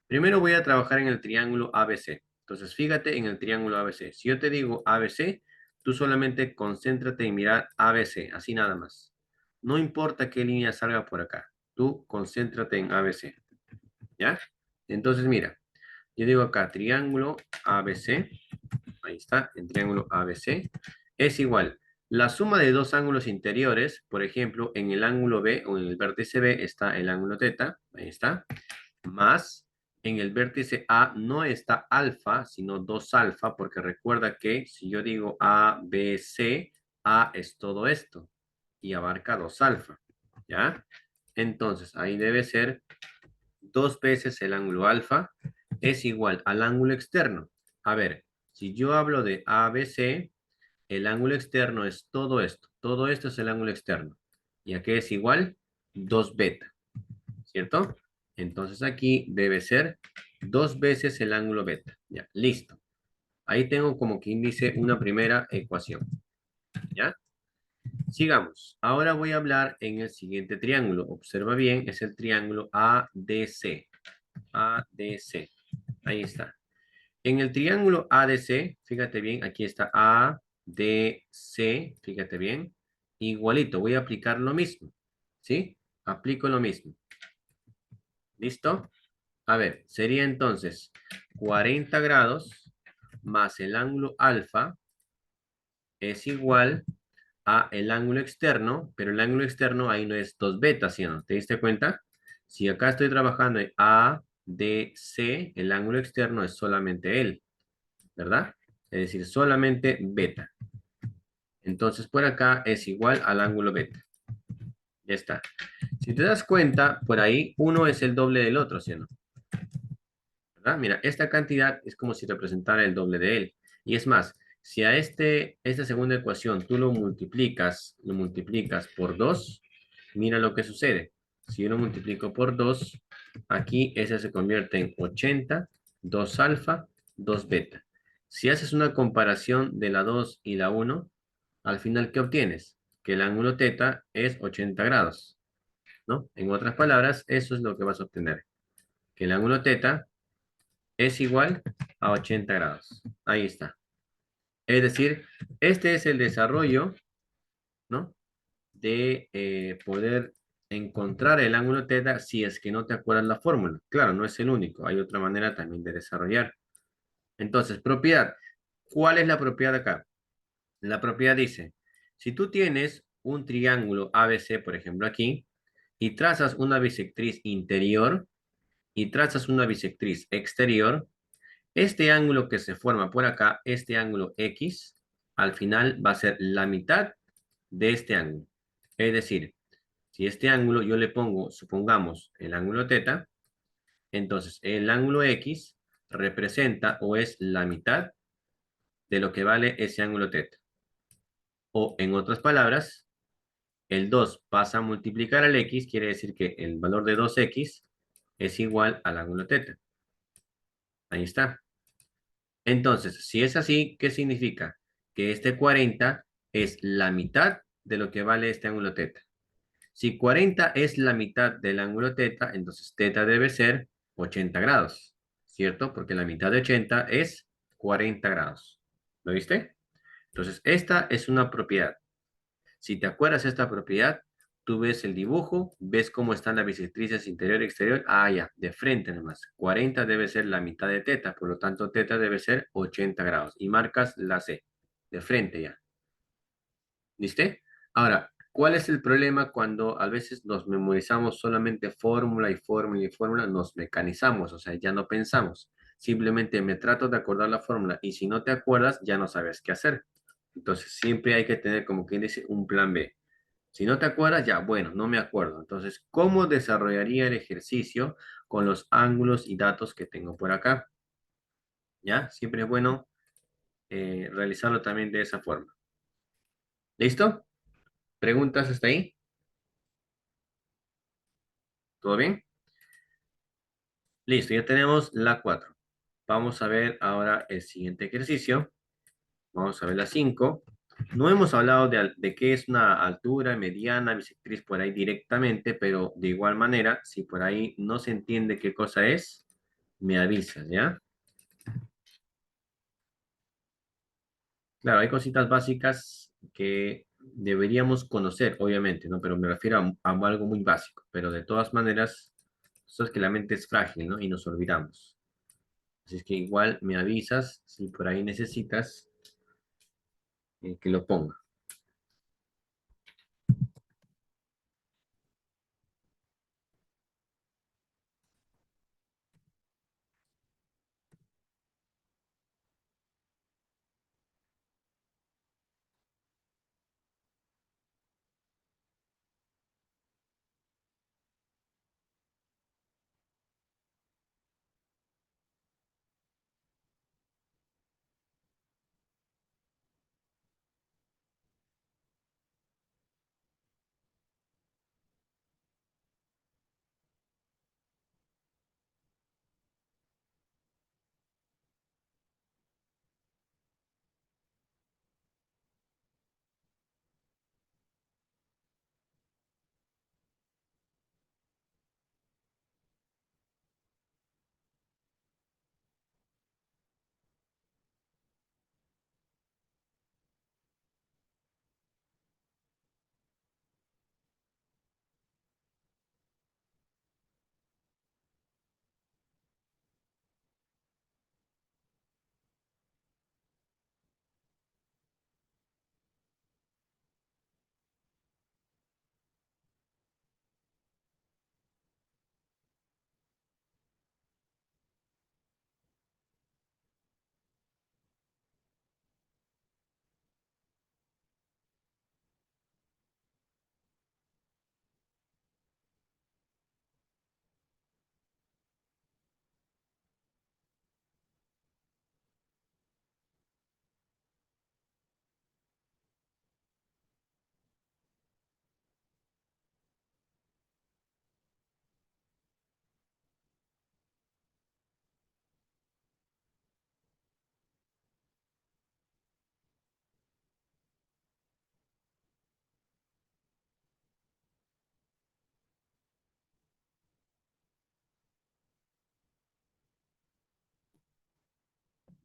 Primero voy a trabajar en el triángulo ABC. Entonces, fíjate en el triángulo ABC. Si yo te digo ABC, tú solamente concéntrate en mirar ABC, así nada más. No importa qué línea salga por acá. Tú concéntrate en ABC, ¿ya? Entonces, mira, yo digo acá triángulo ABC. Ahí está, el triángulo ABC. Es igual. La suma de dos ángulos interiores, por ejemplo, en el ángulo B o en el vértice B está el ángulo teta. Ahí está más en el vértice A no está alfa, sino 2 alfa, porque recuerda que si yo digo A, B, C, A es todo esto y abarca 2 alfa, ¿ya? Entonces, ahí debe ser 2 veces el ángulo alfa es igual al ángulo externo. A ver, si yo hablo de ABC, el ángulo externo es todo esto. Todo esto es el ángulo externo. ¿Y a qué es igual? 2 beta, ¿cierto? Entonces aquí debe ser 2 veces el ángulo beta. Ya, listo. Ahí tengo como que índice una primera ecuación. ¿Ya? Sigamos. Ahora voy a hablar en el siguiente triángulo. Observa bien, es el triángulo ADC. ADC. Ahí está. En el triángulo ADC, fíjate bien, aquí está ADC, fíjate bien. Igualito, voy a aplicar lo mismo. ¿Sí? Aplico lo mismo. ¿Listo? A ver, sería entonces 40 grados más el ángulo alfa es igual a el ángulo externo, pero el ángulo externo ahí no es 2 beta, ¿sí o no? ¿Te diste cuenta? Si acá estoy trabajando en ADC, el ángulo externo es solamente él, ¿verdad? Es decir, solamente beta. Entonces por acá es igual al ángulo beta. Ya está. Si te das cuenta, por ahí uno es el doble del otro, ¿sí o no? ¿Verdad? Mira, esta cantidad es como si representara el doble de él. Y es más, si a esta segunda ecuación tú lo multiplicas por 2, mira lo que sucede. Si yo lo multiplico por 2, aquí ese se convierte en 80, 2 alfa, 2 beta. Si haces una comparación de la 2 y la 1, al final, ¿qué obtienes? Que el ángulo teta es 80 grados, ¿no? En otras palabras, eso es lo que vas a obtener. Que el ángulo teta es igual a 80 grados. Ahí está. Es decir, este es el desarrollo, ¿no? De poder encontrar el ángulo teta si es que no te acuerdas la fórmula. Claro, no es el único. Hay otra manera también de desarrollar. Entonces, propiedad. ¿Cuál es la propiedad acá? La propiedad dice, si tú tienes un triángulo ABC, por ejemplo, aquí, y trazas una bisectriz interior y trazas una bisectriz exterior, este ángulo que se forma por acá, este ángulo X, al final va a ser la mitad de este ángulo. Es decir, si este ángulo yo le pongo, supongamos, el ángulo teta, entonces el ángulo X representa o es la mitad de lo que vale ese ángulo teta. O en otras palabras, el 2 pasa a multiplicar al X, quiere decir que el valor de 2X es igual al ángulo teta. Ahí está. Entonces, si es así, ¿qué significa? Que este 40 es la mitad de lo que vale este ángulo teta. Si 40 es la mitad del ángulo teta, entonces teta debe ser 80 grados, ¿cierto? Porque la mitad de 80 es 40 grados. ¿Lo viste? Entonces, esta es una propiedad. Si te acuerdas de esta propiedad, tú ves el dibujo, ves cómo están las bisectrices interior y exterior. Ah, ya, de frente nomás. 40 debe ser la mitad de teta, por lo tanto, teta debe ser 80 grados. Y marcas la C, de frente ya. ¿Viste? Ahora, ¿cuál es el problema cuando a veces nos memorizamos solamente fórmula y fórmula y fórmula? Nos mecanizamos, o sea, ya no pensamos. Simplemente me trato de acordar la fórmula y si no te acuerdas, ya no sabes qué hacer. Entonces, siempre hay que tener, como quien dice, un plan B. Si no te acuerdas, ya, bueno, no me acuerdo. Entonces, ¿cómo desarrollaría el ejercicio con los ángulos y datos que tengo por acá? ¿Ya? Siempre es bueno realizarlo también de esa forma. ¿Listo? ¿Preguntas hasta ahí? ¿Todo bien? Listo, ya tenemos la 4. Vamos a ver ahora el siguiente ejercicio. Vamos a ver la 5. No hemos hablado de qué es una altura mediana, bisectriz por ahí directamente, pero de igual manera, si por ahí no se entiende qué cosa es, me avisas, ¿ya? Claro, hay cositas básicas que deberíamos conocer, obviamente, ¿no? Pero me refiero a algo muy básico. Pero de todas maneras, eso es que la mente es frágil, ¿no? Y nos olvidamos. Así es que igual me avisas si por ahí necesitas que lo ponga.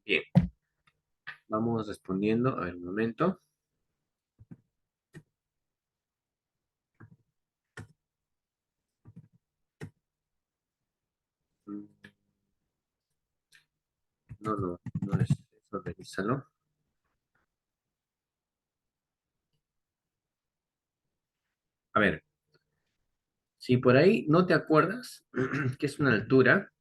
Bien, vamos respondiendo. A ver, un momento. Mm, No, no, no es eso, revísalo. A ver, si por ahí no te acuerdas que es una altura,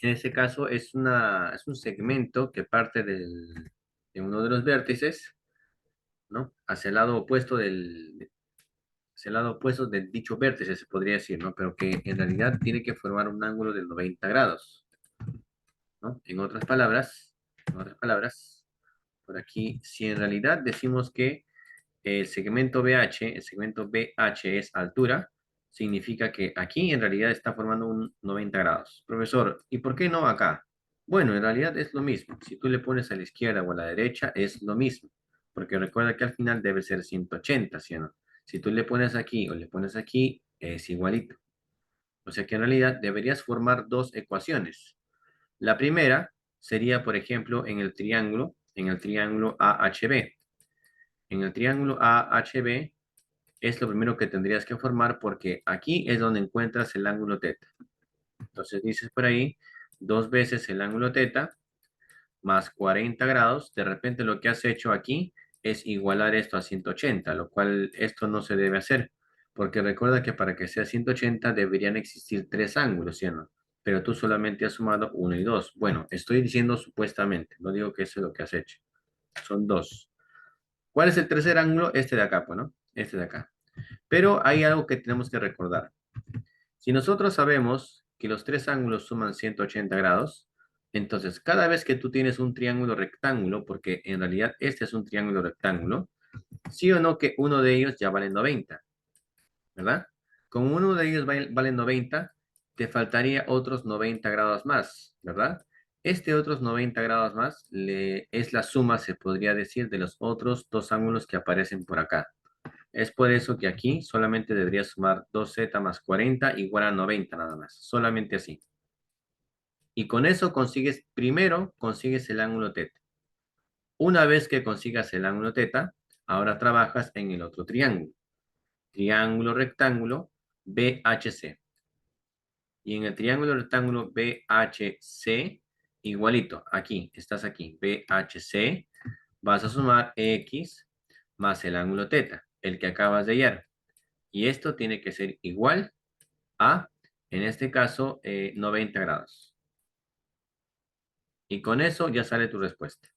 en este caso es un segmento que parte de uno de los vértices, ¿no? Hacia el lado opuesto del dicho vértice, se podría decir, ¿no? Pero que en realidad tiene que formar un ángulo de 90 grados, ¿no? En otras palabras, por aquí, si en realidad decimos que el segmento BH es altura, significa que aquí en realidad está formando un 90 grados. Profesor, ¿y por qué no acá? Bueno, en realidad es lo mismo. Si tú le pones a la izquierda o a la derecha, es lo mismo. Porque recuerda que al final debe ser 180, ¿sí o no? Si tú le pones aquí o le pones aquí, es igualito. O sea que en realidad deberías formar dos ecuaciones. La primera sería, por ejemplo, en el triángulo AHB. En el triángulo AHB es lo primero que tendrías que formar porque aquí es donde encuentras el ángulo teta. Entonces dices por ahí, dos veces el ángulo teta más 40 grados. De repente lo que has hecho aquí es igualar esto a 180, lo cual esto no se debe hacer. Porque recuerda que para que sea 180 deberían existir tres ángulos, ¿sí o no? Pero tú solamente has sumado uno y dos. Bueno, estoy diciendo supuestamente, no digo que eso es lo que has hecho. Son dos. ¿Cuál es el tercer ángulo? Este de acá, pues, ¿no? Este de acá. Pero hay algo que tenemos que recordar. Si nosotros sabemos que los tres ángulos suman 180 grados, entonces cada vez que tú tienes un triángulo rectángulo, porque en realidad este es un triángulo rectángulo, sí o no que uno de ellos ya vale 90, ¿verdad? Como uno de ellos vale 90, te faltaría otros 90 grados más, ¿verdad? Este otros 90 grados más es la suma, se podría decir, de los otros dos ángulos que aparecen por acá. Es por eso que aquí solamente deberías sumar 2z más 40 igual a 90 nada más. Solamente así. Y con eso primero consigues el ángulo teta. Una vez que consigas el ángulo teta, ahora trabajas en el otro triángulo. Triángulo rectángulo BHC. Y en el triángulo rectángulo BHC, igualito, aquí, estás aquí, BHC, vas a sumar X más el ángulo teta, el que acabas de hallar. Y esto tiene que ser igual a, en este caso, 90 grados. Y con eso ya sale tu respuesta.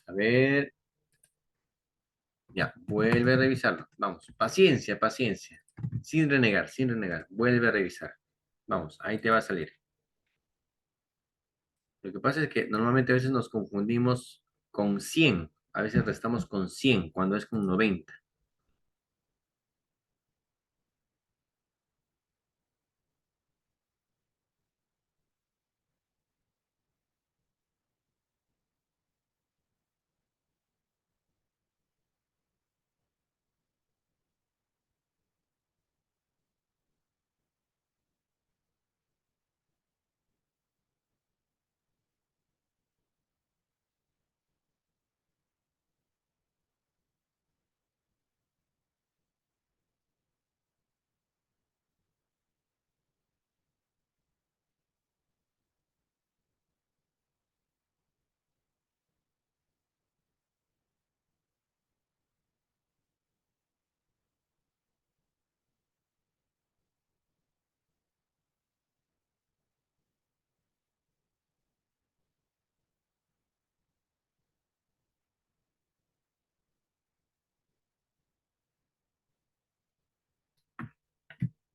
A ver, ya, vuelve a revisarlo. Vamos, paciencia, paciencia. Sin renegar, sin renegar. Vuelve a revisar. Vamos, ahí te va a salir. Lo que pasa es que normalmente a veces nos confundimos con 100. A veces restamos con 100 cuando es con 90.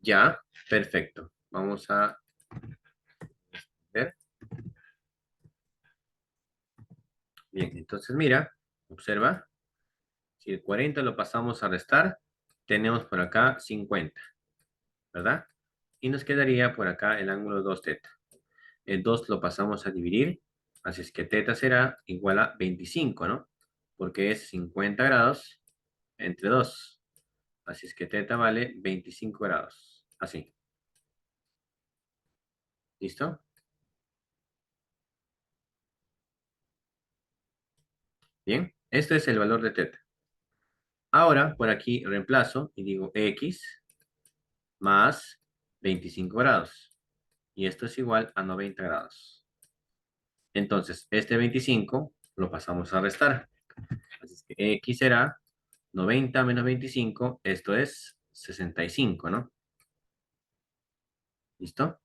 Ya, perfecto. Vamos a ver. Bien, entonces mira, observa. Si el 40 lo pasamos a restar, tenemos por acá 50, ¿verdad? Y nos quedaría por acá el ángulo 2 teta. El 2 lo pasamos a dividir, así es que teta será igual a 25, ¿no? Porque es 50 grados entre 2. Así es que teta vale 25 grados. Así. ¿Listo? Bien, este es el valor de teta. Ahora, por aquí reemplazo y digo x más 25 grados. Y esto es igual a 90 grados. Entonces, este 25 lo pasamos a restar. Así que x será 90 menos 25, esto es 65, ¿no? ¿Listo?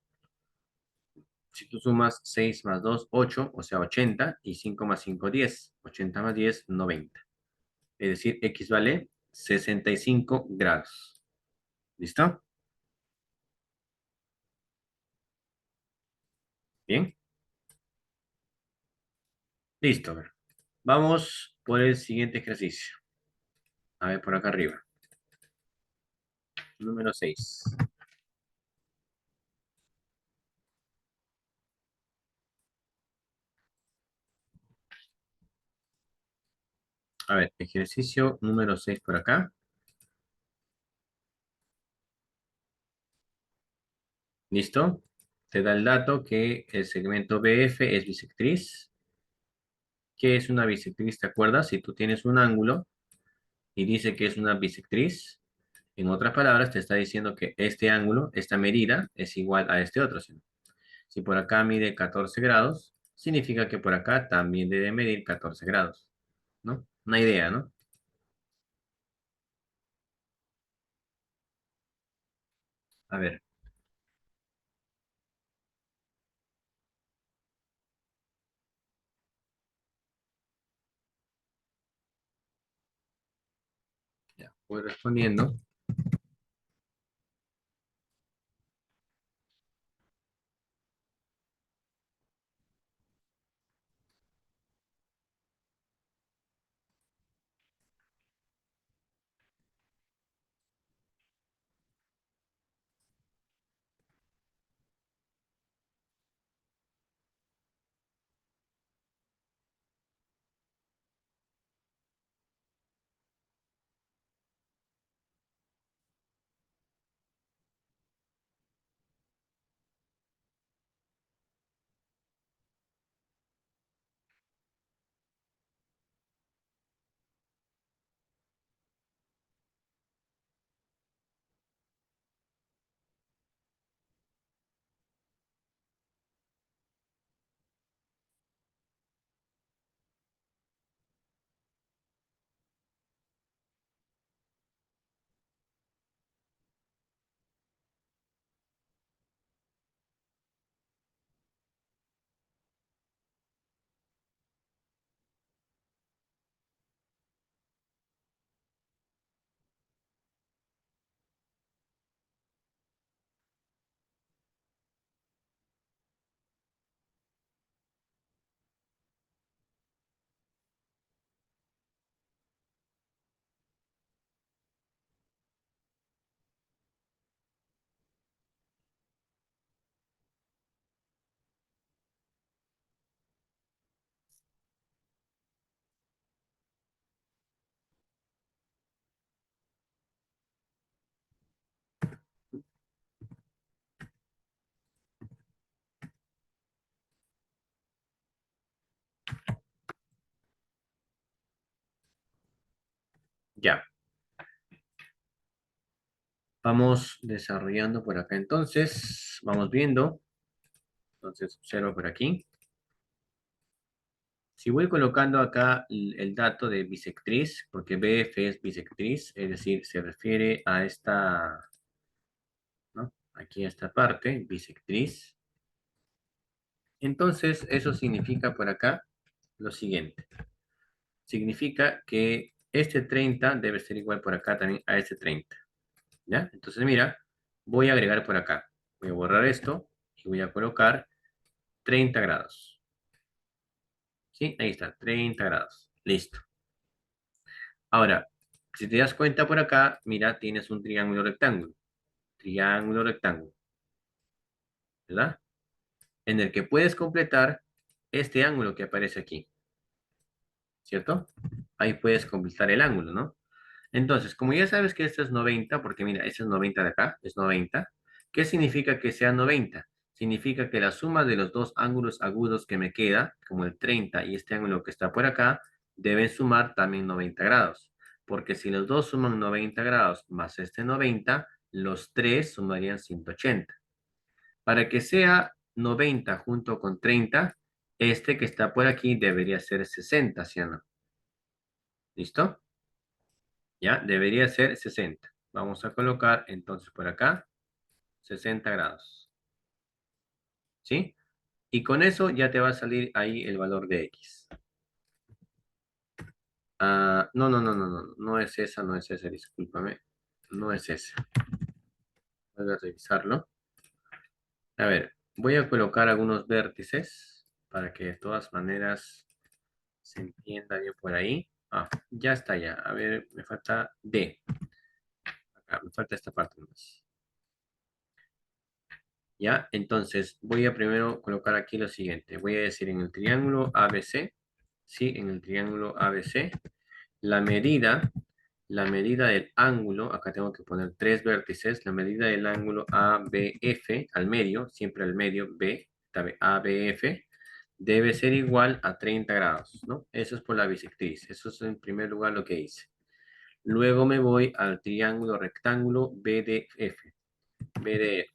Si tú sumas 6 más 2, 8, o sea, 80, y 5 más 5, 10. 80 más 10, 90. Es decir, x vale 65 grados. ¿Listo? Bien. Listo. A ver. Vamos por el siguiente ejercicio. A ver, por acá arriba. Número 6. A ver, ejercicio número 6 por acá. ¿Listo? Te da el dato que el segmento BF es bisectriz. ¿Qué es una bisectriz? ¿Te acuerdas? Si tú tienes un ángulo y dice que es una bisectriz, en otras palabras, te está diciendo que este ángulo, esta medida, es igual a este otro. Si por acá mide 14 grados, significa que por acá también debe medir 14 grados, ¿no? Una idea, ¿no? A ver, ya, voy respondiendo. Ya, vamos desarrollando por acá entonces. Vamos viendo. Entonces, observo por aquí. Si voy colocando acá el dato de bisectriz, porque BF es bisectriz, es decir, se refiere a esta, ¿no? Aquí a esta parte, bisectriz. Entonces, eso significa por acá lo siguiente. Significa que este 30 debe ser igual por acá también a este 30. ¿Ya? Entonces, mira, voy a agregar por acá. Voy a borrar esto y voy a colocar 30 grados. ¿Sí? Ahí está, 30 grados. Listo. Ahora, si te das cuenta por acá, mira, tienes un triángulo rectángulo. Triángulo rectángulo, ¿verdad? En el que puedes completar este ángulo que aparece aquí, ¿cierto? Ahí puedes completar el ángulo, ¿no? Entonces, como ya sabes que esto es 90, porque mira, este es 90 de acá, es 90. ¿Qué significa que sea 90? significa que la suma de los dos ángulos agudos que me queda, como el 30 y este ángulo que está por acá, deben sumar también 90 grados. Porque si los dos suman 90 grados más este 90, los tres sumarían 180. Para que sea 90 junto con 30, este que está por aquí debería ser 60, ¿sí o no? ¿Listo? Ya, debería ser 60. Vamos a colocar entonces por acá 60 grados. ¿Sí? Y con eso ya te va a salir ahí el valor de X. Ah, no, no, no, no, no, no es esa, no es esa, discúlpame. No es esa. Voy a revisarlo. A ver, voy a colocar algunos vértices para que de todas maneras se entienda bien por ahí. Ah, ya está ya. A ver, me falta D. Acá, me falta esta parte más. ¿Ya? Entonces, voy a primero colocar aquí lo siguiente. Voy a decir en el triángulo ABC, sí, en el triángulo ABC, la medida, la medida del ángulo, acá tengo que poner tres vértices, la medida del ángulo ABF al medio, siempre al medio, B, ABF, debe ser igual a 30 grados, ¿no? Eso es por la bisectriz, eso es en primer lugar lo que hice. Luego me voy al triángulo rectángulo BDF, BDF,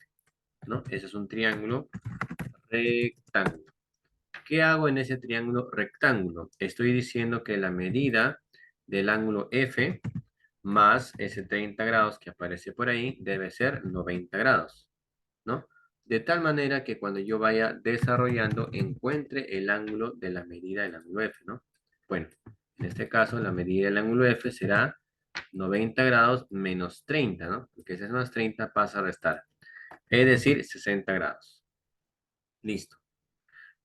¿no? Ese es un triángulo rectángulo. ¿Qué hago en ese triángulo rectángulo? Estoy diciendo que la medida del ángulo F más ese 30 grados que aparece por ahí debe ser 90 grados, ¿no? De tal manera que cuando yo vaya desarrollando encuentre el ángulo de la medida del ángulo F, ¿no? Bueno, en este caso la medida del ángulo F será 90 grados menos 30, ¿no? Porque si es más 30 pasa a restar. Es decir, 60 grados. Listo.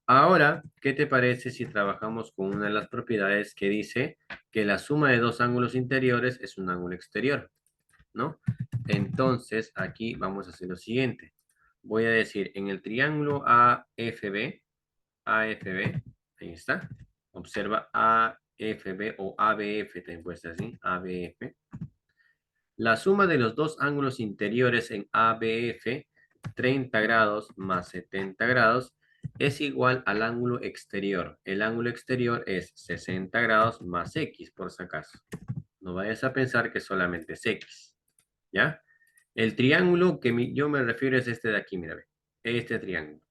Ahora, ¿qué te parece si trabajamos con una de las propiedades que dice que la suma de dos ángulos interiores es un ángulo exterior, ¿no? Entonces, aquí vamos a hacer lo siguiente. Voy a decir, en el triángulo AFB, AFB, ahí está. Observa AFB o ABF, te puesto así, ABF. La suma de los dos ángulos interiores en ABF, 30 grados más 70 grados, es igual al ángulo exterior. El ángulo exterior es 60 grados más X, por si acaso. No vayas a pensar que solamente es X, ¿ya? El triángulo que yo me refiero es este de aquí, mira, ve, este triángulo.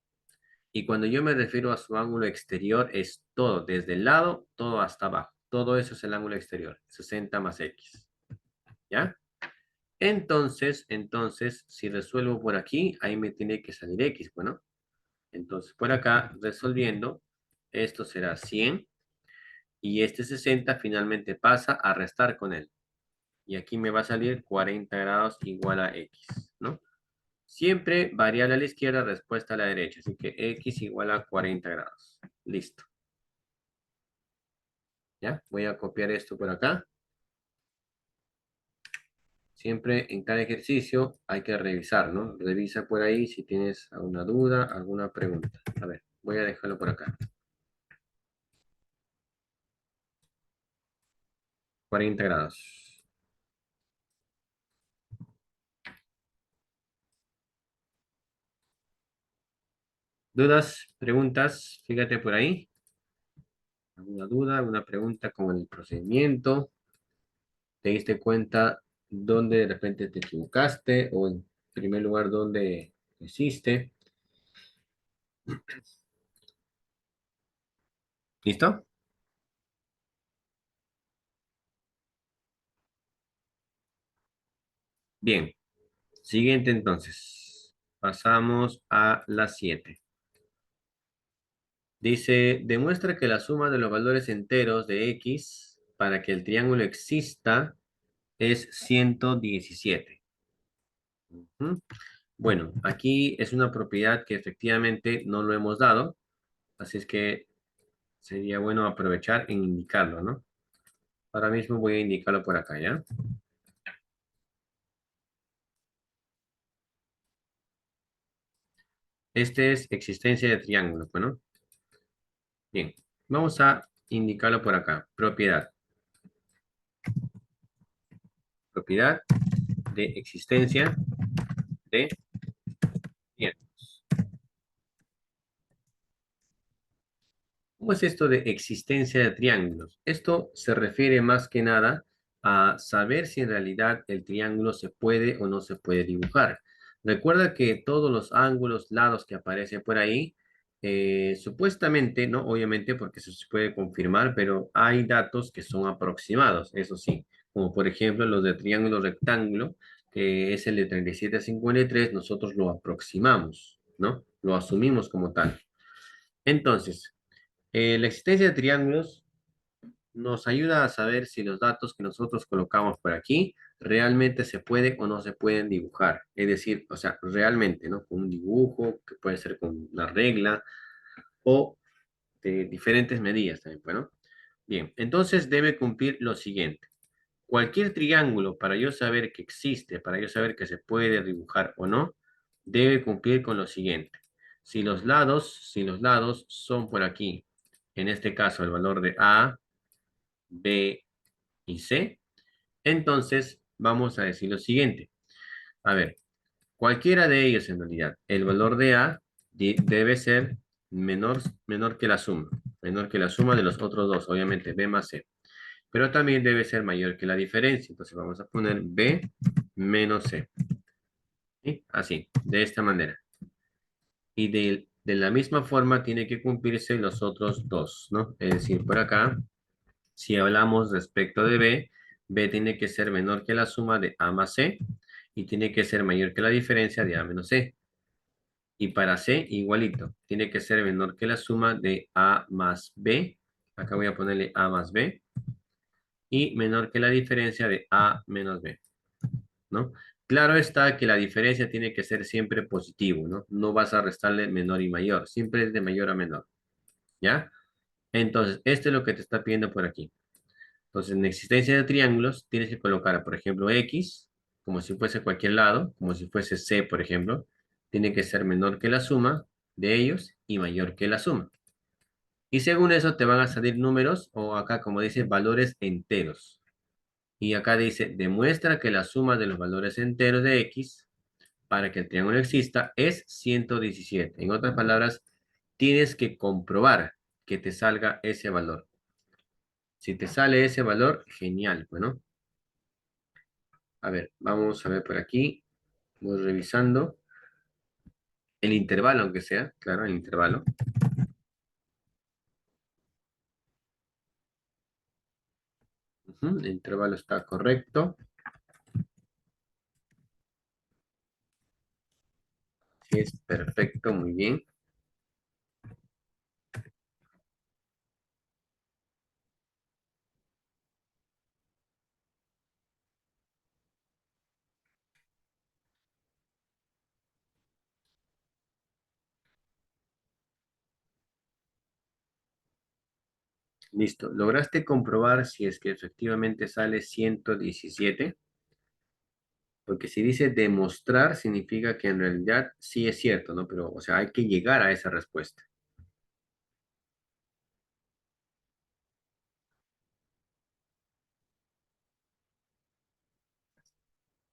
Y cuando yo me refiero a su ángulo exterior, es todo, desde el lado, todo hasta abajo. Todo eso es el ángulo exterior, 60 más X, ¿ya? Entonces, si resuelvo por aquí, ahí me tiene que salir X, bueno. Entonces, por acá, resolviendo, esto será 100 y este 60 finalmente pasa a restar con él. Y aquí me va a salir 40 grados igual a X, ¿no? Siempre variable a la izquierda, respuesta a la derecha. Así que X igual a 40 grados. Listo. ¿Ya? Voy a copiar esto por acá. Siempre en cada ejercicio hay que revisar, ¿no? Revisa por ahí si tienes alguna duda, alguna pregunta. A ver, voy a dejarlo por acá. 40 grados. ¿Dudas? ¿Preguntas? Fíjate por ahí. ¿Alguna duda? ¿Alguna pregunta con el procedimiento? ¿Te diste cuenta dónde de repente te equivocaste? O en primer lugar, dónde hiciste? ¿Listo? Bien. Siguiente entonces. Pasamos a las 7. Dice, demuestra que la suma de los valores enteros de X para que el triángulo exista es 117. Ujú. Bueno, aquí es una propiedad que efectivamente no lo hemos dado, así es que sería bueno aprovechar en indicarlo, ¿no? Ahora mismo voy a indicarlo por acá, ¿ya? Este es existencia de triángulo, ¿no? Bien, vamos a indicarlo por acá. Propiedad. Propiedad de existencia de triángulos. ¿Cómo es esto de existencia de triángulos? Esto se refiere más que nada a saber si en realidad el triángulo se puede o no se puede dibujar. Recuerda que todos los ángulos, lados que aparecen por ahí, supuestamente, no obviamente porque eso se puede confirmar, pero hay datos que son aproximados, eso sí, como por ejemplo los de triángulo rectángulo, que es el de 37 a 53, nosotros lo aproximamos, ¿no? Lo asumimos como tal. Entonces, la existencia de triángulos nos ayuda a saber si los datos que nosotros colocamos por aquí realmente se pueden o no se pueden dibujar. Es decir, o sea, realmente, ¿no? Con un dibujo, que puede ser con una regla o de diferentes medidas también, bueno. Bien, entonces debe cumplir lo siguiente. Cualquier triángulo, para yo saber que existe, para yo saber que se puede dibujar o no, debe cumplir con lo siguiente. Si los lados son por aquí, en este caso el valor de A, B y C, entonces vamos a decir lo siguiente. A ver, cualquiera de ellos en realidad, el valor de A debe ser menor que la suma, menor que la suma de los otros dos, obviamente B más C, pero también debe ser mayor que la diferencia. Entonces vamos a poner B menos C. ¿Sí? Así, de esta manera. Y de la misma forma tiene que cumplirse los otros dos, ¿no? Es decir, por acá, si hablamos respecto de B, B tiene que ser menor que la suma de A más C y tiene que ser mayor que la diferencia de A menos C. Y para C, igualito, tiene que ser menor que la suma de A más B. Acá voy a ponerle A más B y menor que la diferencia de A menos B, ¿no? Claro está que la diferencia tiene que ser siempre positivo, ¿no? No vas a restarle menor y mayor, siempre es de mayor a menor, ¿ya? Entonces, esto es lo que te está pidiendo por aquí. Entonces, en existencia de triángulos, tienes que colocar, por ejemplo, X, como si fuese cualquier lado, como si fuese C, por ejemplo, tiene que ser menor que la suma de ellos y mayor que la suma. Y según eso te van a salir números, o acá como dice, valores enteros. Y acá dice, demuestra que la suma de los valores enteros de X para que el triángulo exista es 117. En otras palabras, tienes que comprobar que te salga ese valor. Si te sale ese valor, genial. Bueno, a ver, vamos a ver por aquí. Voy revisando el intervalo, aunque sea, claro, el intervalo. El intervalo está correcto. Sí, es perfecto, muy bien. Listo. ¿Lograste comprobar si es que efectivamente sale 117? Porque si dice demostrar, significa que en realidad sí es cierto, ¿no? Pero, o sea, hay que llegar a esa respuesta.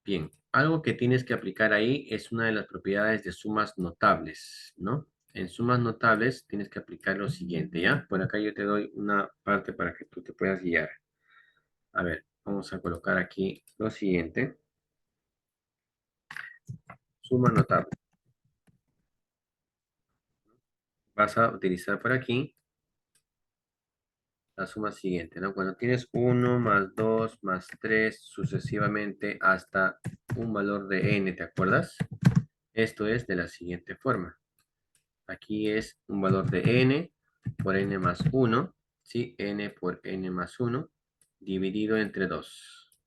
Bien, algo que tienes que aplicar ahí es una de las propiedades de sumas notables, ¿no? En sumas notables tienes que aplicar lo siguiente, ¿ya? Por acá yo te doy una parte para que tú te puedas guiar. A ver, vamos a colocar aquí lo siguiente. Suma notable. Vas a utilizar por aquí la suma siguiente, ¿no? Cuando tienes uno más 2 más 3 sucesivamente hasta un valor de n, ¿te acuerdas? Esto es de la siguiente forma. Aquí es un valor de n por n más uno, ¿sí? N por n más uno dividido entre 2.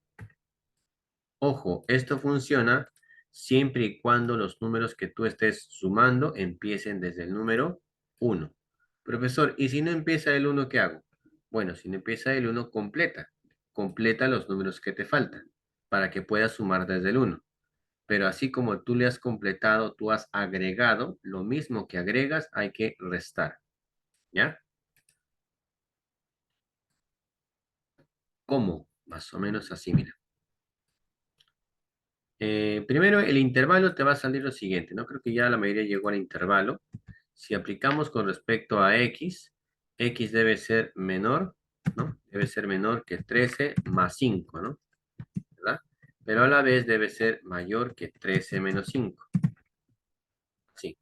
Ojo, esto funciona siempre y cuando los números que tú estés sumando empiecen desde el número uno. Profesor, ¿y si no empieza el uno, qué hago? Bueno, si no empieza el uno, completa. Completa los números que te faltan para que puedas sumar desde el uno. Pero así como tú le has completado, tú has agregado, lo mismo que agregas hay que restar. ¿Ya? ¿Cómo? Más o menos así, mira. Primero, el intervalo te va a salir lo siguiente, ¿no? Creo que ya la mayoría llegó al intervalo. Si aplicamos con respecto a X, X debe ser menor, ¿no? Debe ser menor que 13 más 5, ¿no? ¿Verdad? Pero a la vez debe ser mayor que 13 menos 5. Sí,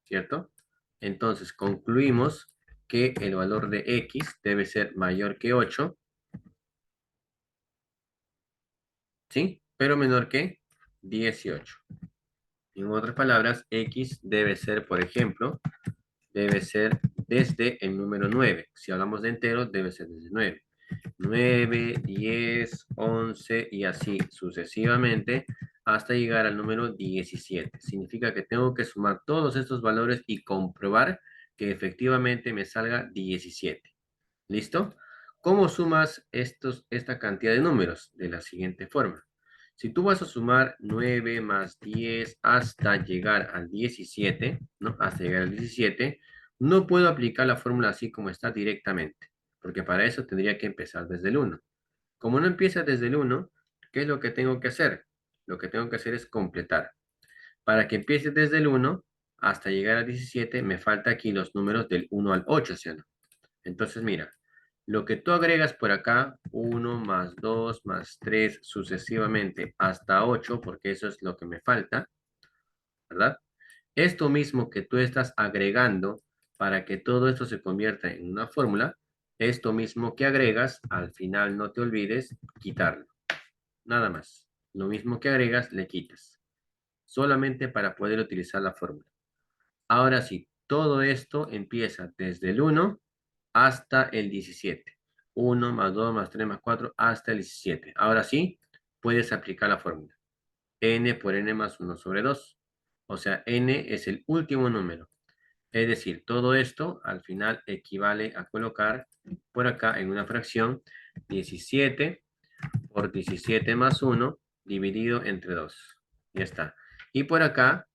¿cierto? Entonces concluimos que el valor de X debe ser mayor que 8, ¿sí? Pero menor que 18. En otras palabras, X debe ser, por ejemplo, debe ser desde el número 9. Si hablamos de enteros, debe ser desde 9. 9, 10, 11 y así sucesivamente hasta llegar al número 17. Significa que tengo que sumar todos estos valores y comprobar que efectivamente me salga 17. ¿Listo? ¿Cómo sumas esta cantidad de números? De la siguiente forma. Si tú vas a sumar 9 más 10 hasta llegar al 17, ¿no? Hasta llegar al 17, no puedo aplicar la fórmula así como está directamente, porque para eso tendría que empezar desde el 1. Como no empieza desde el 1, ¿qué es lo que tengo que hacer? Lo que tengo que hacer es completar. Para que empiece desde el 1 hasta llegar al 17, me falta aquí los números del 1 al 8, ¿sí o no? Entonces, mira, lo que tú agregas por acá, 1 más 2 más 3 sucesivamente hasta 8, porque eso es lo que me falta, ¿verdad? Esto mismo que tú estás agregando para que todo esto se convierta en una fórmula, esto mismo que agregas, al final no te olvides quitarlo. Nada más. Lo mismo que agregas, le quitas. Solamente para poder utilizar la fórmula. Ahora sí, todo esto empieza desde el 1 hasta el 17. 1 más 2 más 3 más 4 hasta el 17. Ahora sí, puedes aplicar la fórmula. N por N más 1 sobre 2. O sea, N es el último número. Es decir, todo esto al final equivale a colocar por acá en una fracción 17 por 17 más 1 dividido entre 2. Ya está. Y por acá,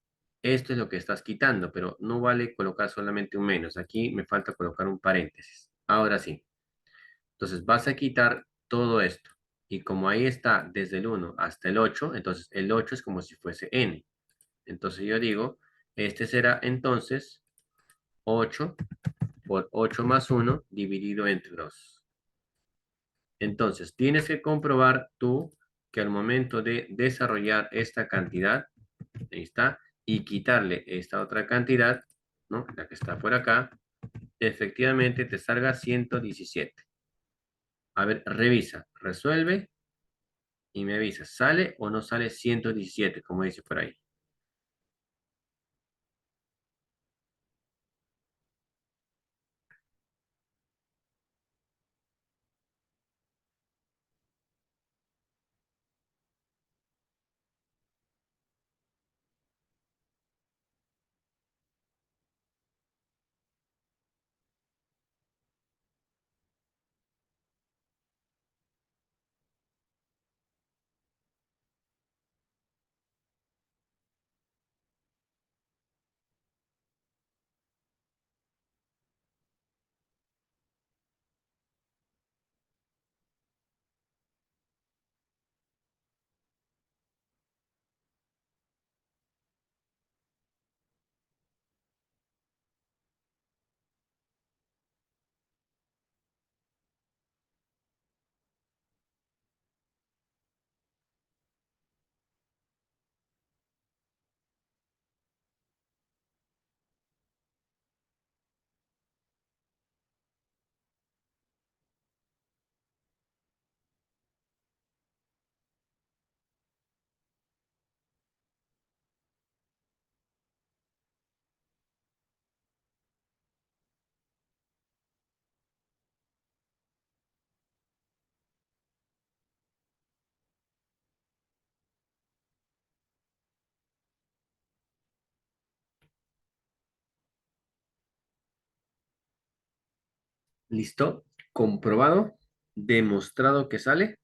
esto es lo que estás quitando, pero no vale colocar solamente un menos. Aquí me falta colocar un paréntesis. Ahora sí. Entonces vas a quitar todo esto. Y como ahí está desde el 1 hasta el 8, entonces el 8 es como si fuese n. Entonces yo digo, este será entonces 8 por 8 más 1 dividido entre 2. Entonces, tienes que comprobar tú que al momento de desarrollar esta cantidad, ahí está, y quitarle esta otra cantidad, ¿no? La que está por acá, efectivamente te salga 117. A ver, revisa, resuelve y me avisa, ¿sale o no sale 117, como dice por ahí? ¿Listo? ¿Comprobado? ¿Demostrado que sale?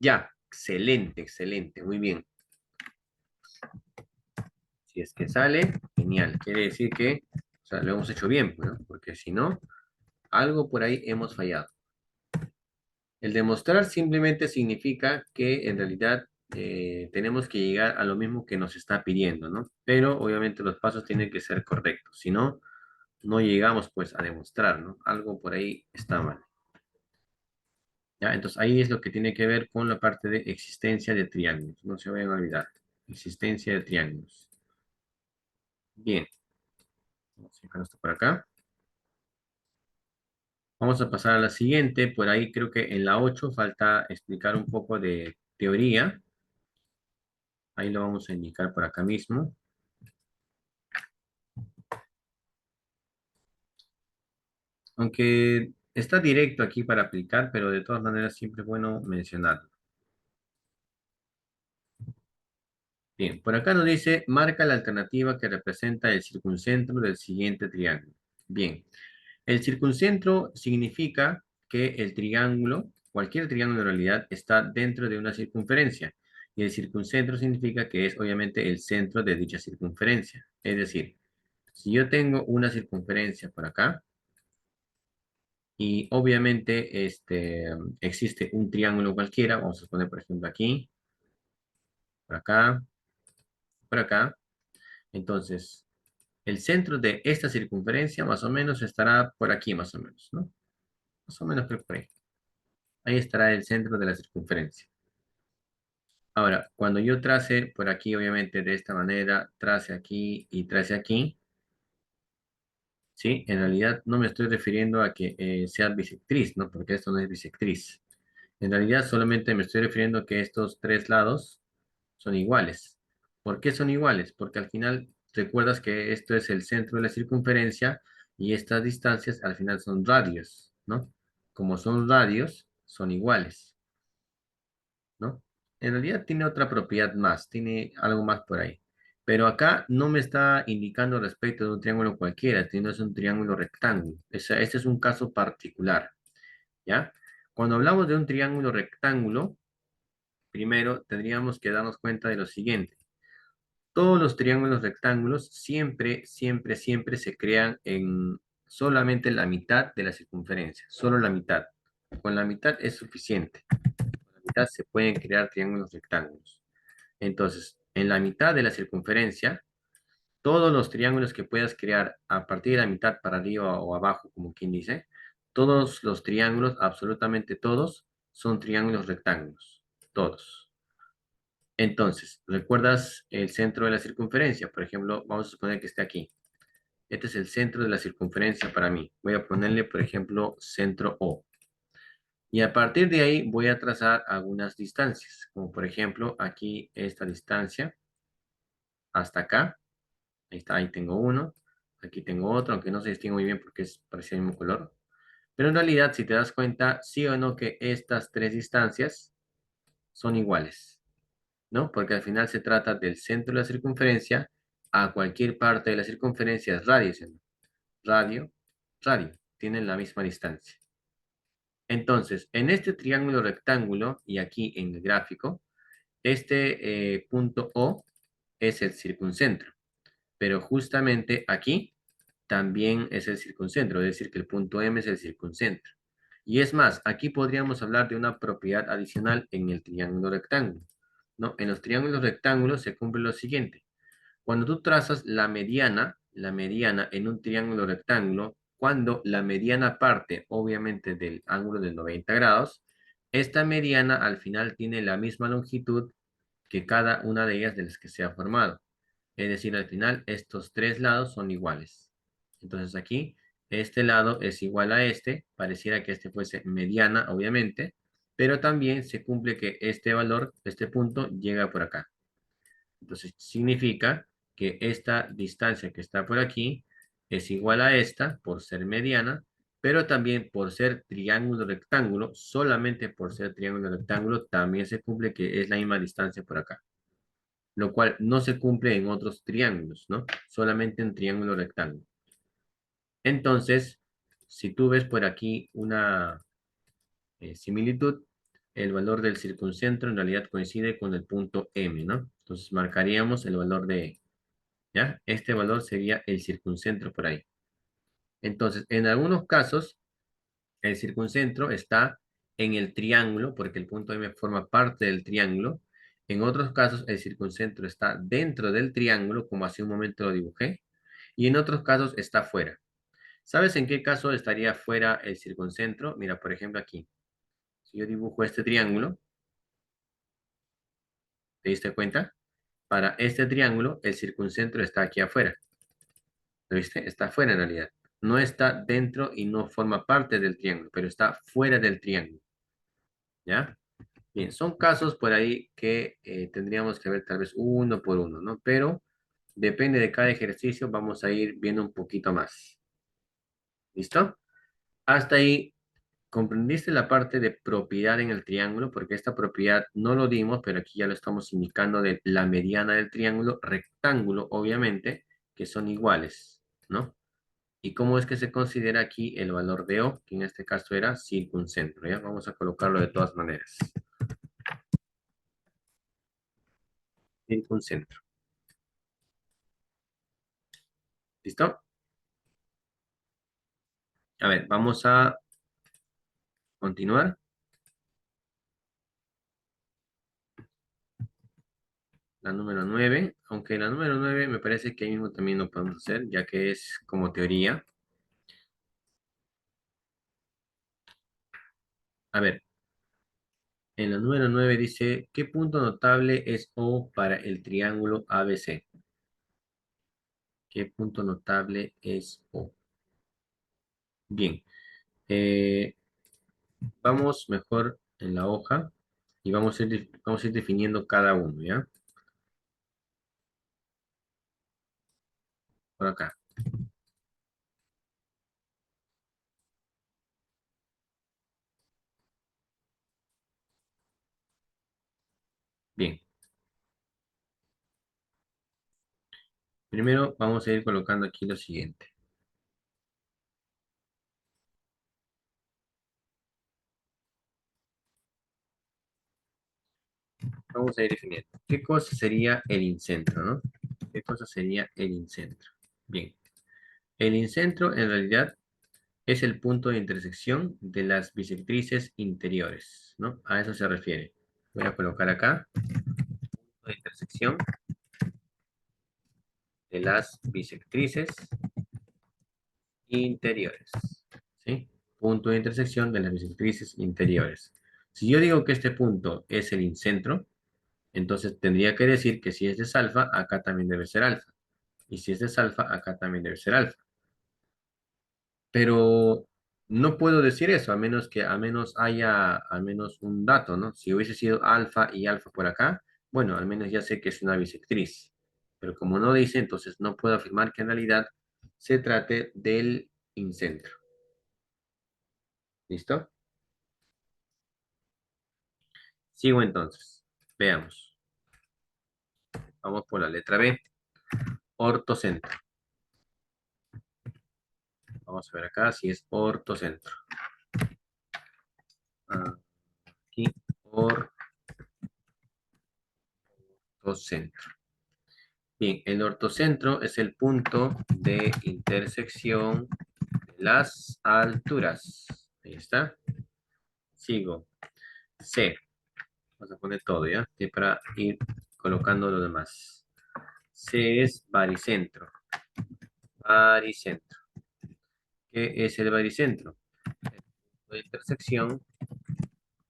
Ya, excelente, excelente, muy bien. Si es que sale, genial. Quiere decir que, o sea, lo hemos hecho bien, ¿no? Porque si no, algo por ahí hemos fallado. El demostrar simplemente significa que en realidad tenemos que llegar a lo mismo que nos está pidiendo, ¿no? Pero obviamente los pasos tienen que ser correctos. Si no, no llegamos pues a demostrar, ¿no? Algo por ahí está mal. ¿Ya? Entonces ahí es lo que tiene que ver con la parte de existencia de triángulos. No se vayan a olvidar. Existencia de triángulos. Bien. Vamos a dejar esto por acá. Vamos a pasar a la siguiente. Por ahí creo que en la 8 falta explicar un poco de teoría. Ahí lo vamos a indicar por acá mismo. Aunque está directo aquí para aplicar, pero de todas maneras siempre es bueno mencionarlo. Bien, por acá nos dice, marca la alternativa que representa el circuncentro del siguiente triángulo. Bien, el circuncentro significa que el triángulo, cualquier triángulo en realidad, está dentro de una circunferencia. Y el circuncentro significa que es obviamente el centro de dicha circunferencia. Es decir, si yo tengo una circunferencia por acá, y obviamente existe un triángulo cualquiera, vamos a poner por ejemplo aquí, por acá, por acá. Entonces, el centro de esta circunferencia más o menos estará por aquí, más o menos, ¿no? Más o menos creo que por ahí. Ahí estará el centro de la circunferencia. Ahora, cuando yo trace por aquí, obviamente de esta manera, trace aquí y trace aquí, ¿sí? En realidad no me estoy refiriendo a que sea bisectriz, ¿no? Porque esto no es bisectriz. En realidad solamente me estoy refiriendo a que estos tres lados son iguales. ¿Por qué son iguales? Porque al final recuerdas que esto es el centro de la circunferencia y estas distancias al final son radios, ¿no? Como son radios, son iguales, ¿no? En realidad tiene otra propiedad más, tiene algo más por ahí. Pero acá no me está indicando respecto de un triángulo cualquiera, sino es un triángulo rectángulo. Este es un caso particular, ¿ya? Cuando hablamos de un triángulo rectángulo, primero tendríamos que darnos cuenta de lo siguiente. Todos los triángulos rectángulos siempre, siempre, siempre se crean en solamente la mitad de la circunferencia, solo la mitad. Con la mitad es suficiente. Con la mitad se pueden crear triángulos rectángulos. Entonces, en la mitad de la circunferencia, todos los triángulos que puedas crear a partir de la mitad para arriba o abajo, como quien dice, todos los triángulos, absolutamente todos, son triángulos rectángulos. Todos. Entonces, ¿recuerdas el centro de la circunferencia? Por ejemplo, vamos a suponer que esté aquí. Este es el centro de la circunferencia para mí. Voy a ponerle, por ejemplo, centro O. Y a partir de ahí voy a trazar algunas distancias, como por ejemplo aquí esta distancia hasta acá. Ahí está, ahí tengo uno. Aquí tengo otro, aunque no se distingue muy bien porque es parece el mismo color. Pero en realidad, si te das cuenta, sí o no que estas tres distancias son iguales. ¿No? Porque al final se trata del centro de la circunferencia a cualquier parte de la circunferencia es radio, ¿sí? Radio, radio, tienen la misma distancia. Entonces, en este triángulo rectángulo y aquí en el gráfico, este punto O es el circuncentro, pero justamente aquí también es el circuncentro, es decir, que el punto M es el circuncentro. Y es más, aquí podríamos hablar de una propiedad adicional en el triángulo rectángulo, ¿no? En los triángulos rectángulos se cumple lo siguiente. Cuando tú trazas la mediana en un triángulo rectángulo, cuando la mediana parte, obviamente, del ángulo de 90 grados, esta mediana al final tiene la misma longitud que cada una de ellas de las que se ha formado. Es decir, al final estos tres lados son iguales. Entonces aquí, este lado es igual a este, pareciera que este fuese mediana, obviamente, pero también se cumple que este valor, este punto, llega por acá. Entonces significa que esta distancia que está por aquí es igual a esta por ser mediana, pero también por ser triángulo rectángulo, solamente por ser triángulo rectángulo, también se cumple que es la misma distancia por acá, lo cual no se cumple en otros triángulos, ¿no? Solamente en triángulo rectángulo. Entonces, si tú ves por aquí una similitud, el valor del circuncentro en realidad coincide con el punto M, ¿no? Entonces marcaríamos el valor de E, ¿ya? Este valor sería el circuncentro por ahí. Entonces, en algunos casos, el circuncentro está en el triángulo, porque el punto M forma parte del triángulo. En otros casos, el circuncentro está dentro del triángulo, como hace un momento lo dibujé. Y en otros casos está fuera. ¿Sabes en qué caso estaría fuera el circuncentro? Mira, por ejemplo, aquí. Si yo dibujo este triángulo, ¿te diste cuenta? Para este triángulo, el circuncentro está aquí afuera. ¿Lo viste? Está afuera en realidad. No está dentro y no forma parte del triángulo, pero está fuera del triángulo. ¿Ya? Bien, son casos por ahí que tendríamos que ver tal vez uno por uno, ¿no? Pero depende de cada ejercicio, vamos a ir viendo un poquito más. ¿Listo? Hasta ahí, ¿comprendiste la parte de propiedad en el triángulo? Porque esta propiedad no lo dimos, pero aquí ya lo estamos indicando de la mediana del triángulo, rectángulo, obviamente, que son iguales, ¿no? ¿Y cómo es que se considera aquí el valor de O, que en este caso era circuncentro, ¿ya? Vamos a colocarlo de todas maneras. Circuncentro. ¿Listo? A ver, vamos a continuar. La número 9, aunque la número 9 me parece que ahí mismo también lo podemos hacer, ya que es como teoría. A ver, en la número 9 dice, ¿qué punto notable es O para el triángulo ABC? ¿Qué punto notable es O? Bien, eh, vamos mejor en la hoja y vamos a ir definiendo cada uno, ¿ya? Por acá. Bien, primero vamos a ir colocando aquí lo siguiente. Vamos a ir definiendo. ¿Qué cosa sería el incentro, no? ¿Qué cosa sería el incentro? Bien, el incentro en realidad es el punto de intersección de las bisectrices interiores, ¿no? A eso se refiere. Voy a colocar acá, punto de intersección de las bisectrices interiores, ¿sí? Punto de intersección de las bisectrices interiores. Si yo digo que este punto es el incentro, entonces tendría que decir que si este es alfa, acá también debe ser alfa. Y si este es alfa, acá también debe ser alfa. Pero no puedo decir eso, a menos haya al menos un dato, ¿no? Si hubiese sido alfa y alfa por acá, bueno, al menos ya sé que es una bisectriz. Pero como no dice, entonces no puedo afirmar que en realidad se trate del incentro. ¿Listo? Sigo entonces. Veamos. Vamos por la letra B. Ortocentro. Vamos a ver acá si es ortocentro. Aquí, ortocentro. Bien, el ortocentro es el punto de intersección de las alturas. Ahí está. Sigo. C. Vamos a poner todo, ¿ya? C para ir colocando lo demás. C es baricentro. Baricentro. ¿Qué es el baricentro? El punto de intersección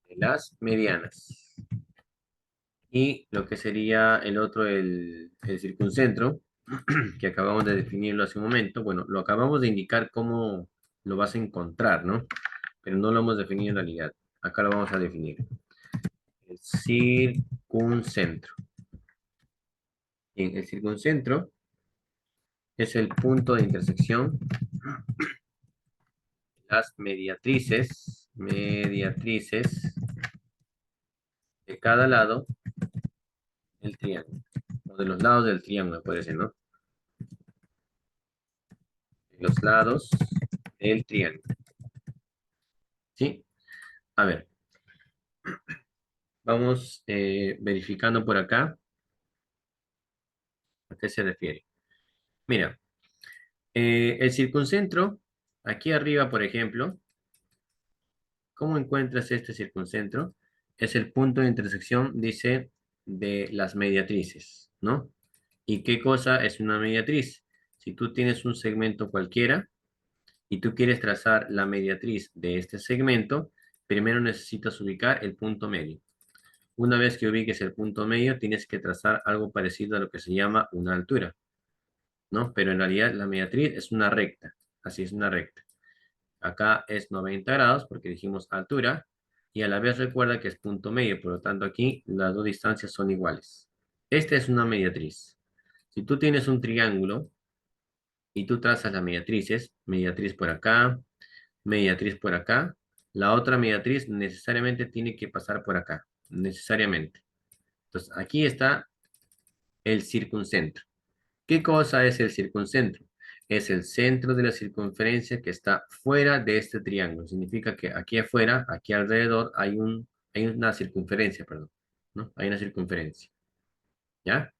de las medianas. Y lo que sería el otro, el circuncentro, que acabamos de definirlo hace un momento. Bueno, lo acabamos de indicar cómo lo vas a encontrar, ¿no? Pero no lo hemos definido en realidad. Acá lo vamos a definir. El circuncentro. Bien, el circuncentro es el punto de intersección de las mediatrices de cada lado del triángulo. O de los lados del triángulo, puede ser, ¿no? De los lados del triángulo. ¿Sí? A ver. Vamos verificando por acá a qué se refiere. Mira, el circuncentro, aquí arriba, por ejemplo, ¿cómo encuentras este circuncentro? Es el punto de intersección, dice, de las mediatrices, ¿no? ¿Y qué cosa es una mediatriz? Si tú tienes un segmento cualquiera y tú quieres trazar la mediatriz de este segmento, primero necesitas ubicar el punto medio. Una vez que ubiques el punto medio, tienes que trazar algo parecido a lo que se llama una altura, ¿no? Pero en realidad la mediatriz es una recta, así es una recta. Acá es 90 grados porque dijimos altura y a la vez recuerda que es punto medio, por lo tanto aquí las dos distancias son iguales. Esta es una mediatriz. Si tú tienes un triángulo y tú trazas las mediatrices, mediatriz por acá, mediatriz por acá, la otra mediatriz necesariamente tiene que pasar por acá, necesariamente. Entonces aquí está el circuncentro. ¿Qué cosa es el circuncentro? Es el centro de la circunferencia que está fuera de este triángulo. Significa que aquí afuera, aquí alrededor, hay una circunferencia, perdón, ¿no? Hay una circunferencia, ¿ya?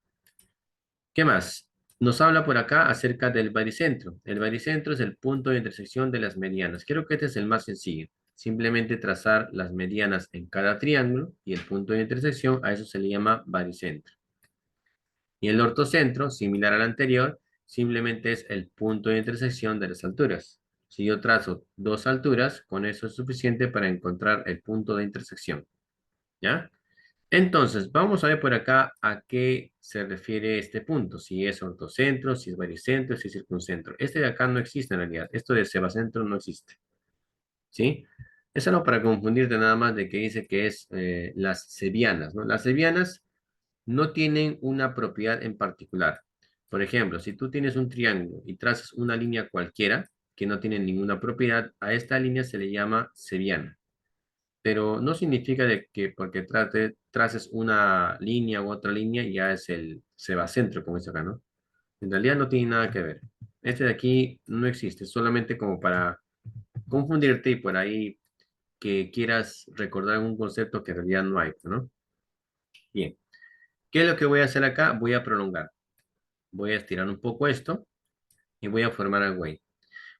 ¿Qué más? Nos habla por acá acerca del baricentro. El baricentro es el punto de intersección de las medianas. Creo que este es el más sencillo. Simplemente trazar las medianas en cada triángulo y el punto de intersección, a eso se le llama baricentro. Y el ortocentro, similar al anterior, simplemente es el punto de intersección de las alturas. Si yo trazo dos alturas, con eso es suficiente para encontrar el punto de intersección. ¿Ya? Entonces, vamos a ver por acá a qué se refiere este punto. Si es ortocentro, si es baricentro, si es circuncentro. Este de acá no existe en realidad. Esto de sebacentro no existe. ¿Sí? Es algo para confundirte nada más de que dice que es las sevianas, ¿no? Las sevianas no tienen una propiedad en particular. Por ejemplo, si tú tienes un triángulo y trazas una línea cualquiera que no tiene ninguna propiedad, a esta línea se le llama seviana. Pero no significa de que porque traces una línea u otra línea ya es el sebacentro, como dice acá, ¿no? En realidad no tiene nada que ver. Este de aquí no existe, solamente como para confundirte y por ahí que quieras recordar algún concepto que en realidad no hay, ¿no? Bien. ¿Qué es lo que voy a hacer acá? Voy a prolongar. Voy a estirar un poco esto y voy a formar algo ahí.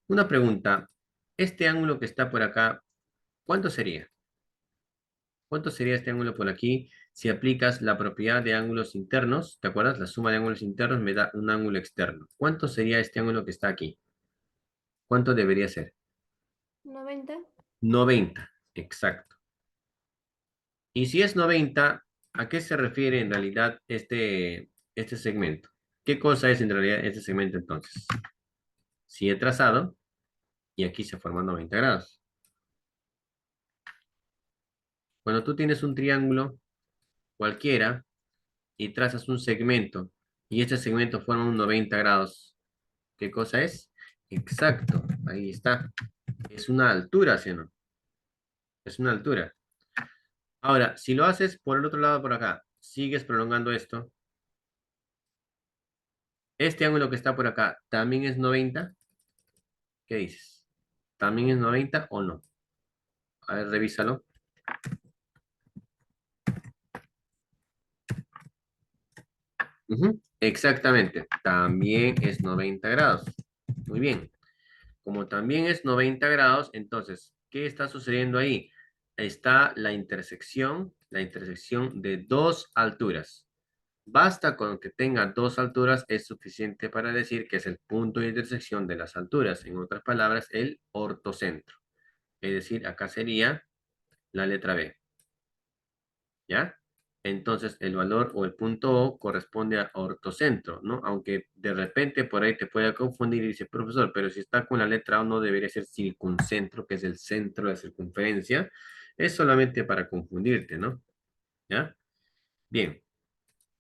Una pregunta. Este ángulo que está por acá, ¿cuánto sería? ¿Cuánto sería este ángulo por aquí si aplicas la propiedad de ángulos internos? ¿Te acuerdas? La suma de ángulos internos me da un ángulo externo. ¿Cuánto sería este ángulo que está aquí? ¿Cuánto debería ser? 90. 90. Exacto. Y si es 90, ¿a qué se refiere en realidad este segmento? ¿Qué cosa es en realidad este segmento entonces? Si he trazado y aquí se forman 90 grados. Cuando tú tienes un triángulo cualquiera y trazas un segmento y este segmento forma un 90 grados, ¿qué cosa es? Exacto, ahí está. Es una altura, ¿sí o no? Es una altura. Ahora, si lo haces por el otro lado, por acá, sigues prolongando esto. Este ángulo que está por acá, ¿también es 90? ¿Qué dices? ¿También es 90 o no? A ver, revísalo. Ujú, exactamente, también es 90 grados. Muy bien. Como también es 90 grados, entonces, ¿qué está sucediendo ahí? Está la intersección de dos alturas. Basta con que tenga dos alturas, es suficiente para decir que es el punto de intersección de las alturas. En otras palabras, el ortocentro. Es decir, acá sería la letra B. ¿Ya? Entonces, el valor o el punto O corresponde a ortocentro, ¿no? Aunque de repente por ahí te pueda confundir y dice, profesor, pero si está con la letra O no debería ser circuncentro, que es el centro de la circunferencia. Es solamente para confundirte, ¿no? ¿Ya? Bien.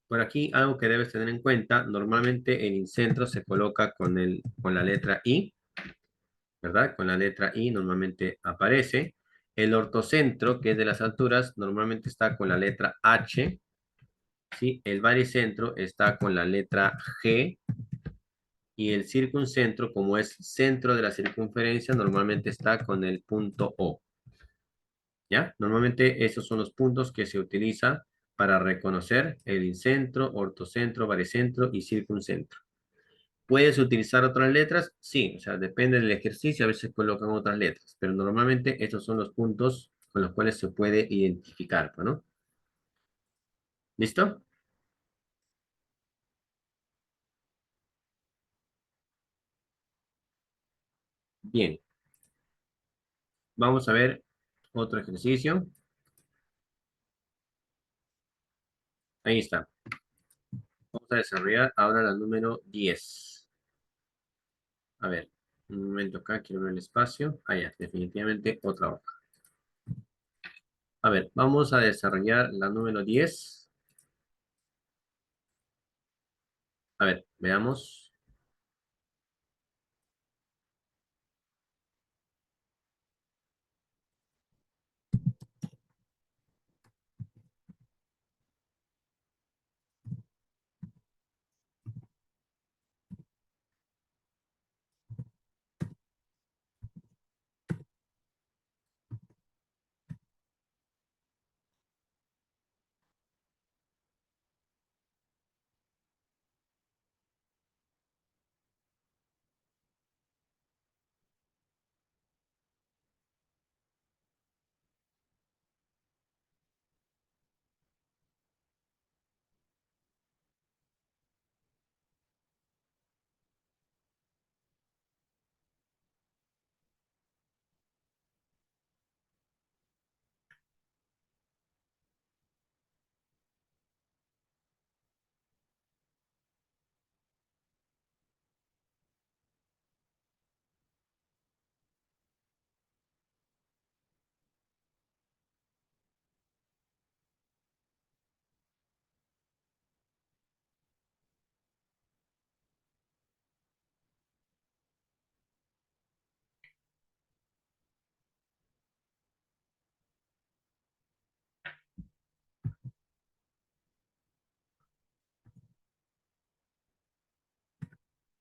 Por aquí algo que debes tener en cuenta, normalmente el incentro se coloca con la letra I, ¿verdad? Con la letra I normalmente aparece. El ortocentro, que es de las alturas, normalmente está con la letra H. ¿Sí? El baricentro está con la letra G y el circuncentro, como es centro de la circunferencia, normalmente está con el punto O. ¿Ya? Normalmente esos son los puntos que se utiliza para reconocer el incentro, ortocentro, baricentro y circuncentro. ¿Puedes utilizar otras letras? Sí, o sea, depende del ejercicio, a veces colocan otras letras, pero normalmente estos son los puntos con los cuales se puede identificar, pues, ¿no? ¿Listo? Bien, vamos a ver otro ejercicio. Ahí está. Vamos a desarrollar ahora la número 10. A ver, un momento acá, quiero ver el espacio. Ah, ya, definitivamente otra hoja. A ver, vamos a desarrollar la número 10. A ver, veamos.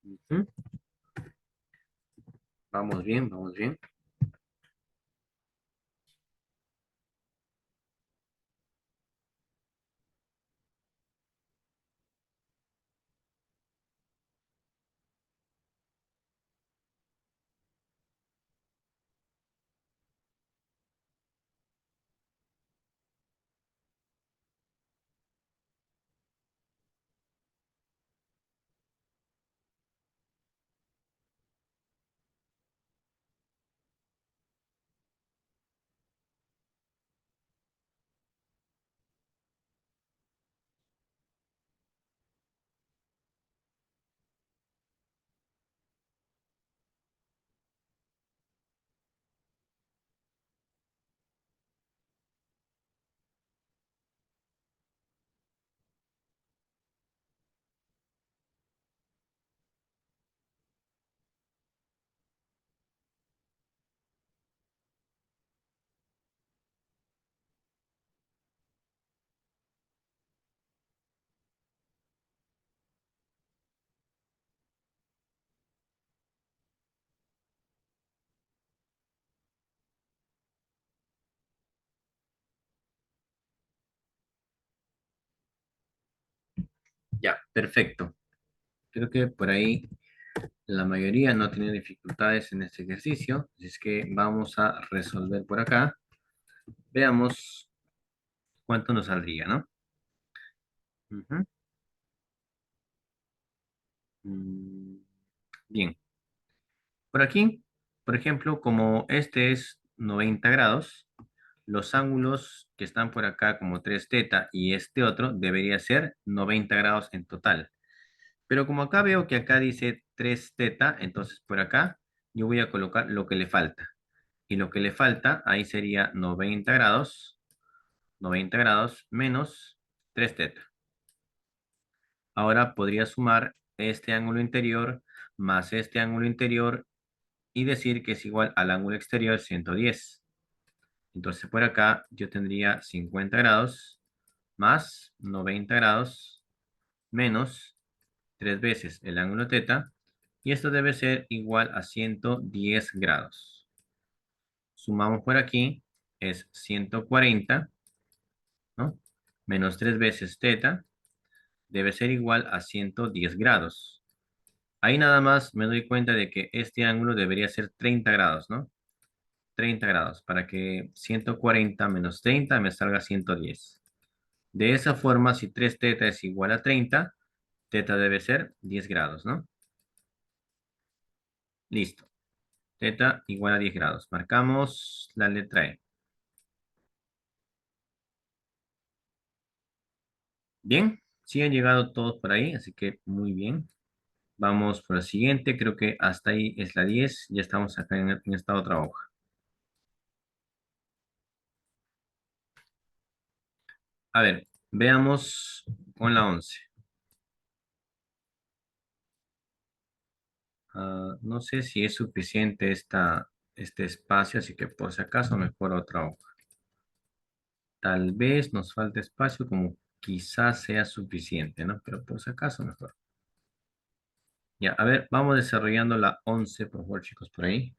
Ujú. Vamos bien, vamos bien. Ya, perfecto. Creo que por ahí la mayoría no tiene dificultades en este ejercicio, así es que vamos a resolver por acá. Veamos cuánto nos saldría, ¿no? Ujú. Mm, Bien, por aquí, por ejemplo, como este es 90 grados, los ángulos que están por acá como 3 teta y este otro debería ser 90 grados en total. Pero como acá veo que acá dice 3 teta, entonces por acá yo voy a colocar lo que le falta. Y lo que le falta ahí sería 90 grados menos 3 teta. Ahora podría sumar este ángulo interior más este ángulo interior y decir que es igual al ángulo exterior 110. Entonces por acá yo tendría 50 grados más 90 grados menos 3 veces el ángulo teta y esto debe ser igual a 110 grados. Sumamos por aquí es 140, ¿no? Menos 3 veces teta debe ser igual a 110 grados. Ahí nada más me doy cuenta de que este ángulo debería ser 30 grados, ¿no? 30 grados, para que 140 menos 30 me salga 110. De esa forma, si 3 teta es igual a 30, teta debe ser 10 grados, ¿no? Listo. Teta igual a 10 grados. Marcamos la letra E. Bien, sí han llegado todos por ahí, así que muy bien. Vamos por la siguiente. Creo que hasta ahí es la 10. Ya estamos acá en esta otra hoja. A ver, veamos con la 11. No sé si es suficiente este espacio, así que por si acaso mejor otra hoja. Tal vez nos falte espacio como quizás sea suficiente, ¿no? Pero por si acaso mejor. Ya, a ver, vamos desarrollando la 11, por favor, chicos, por ahí.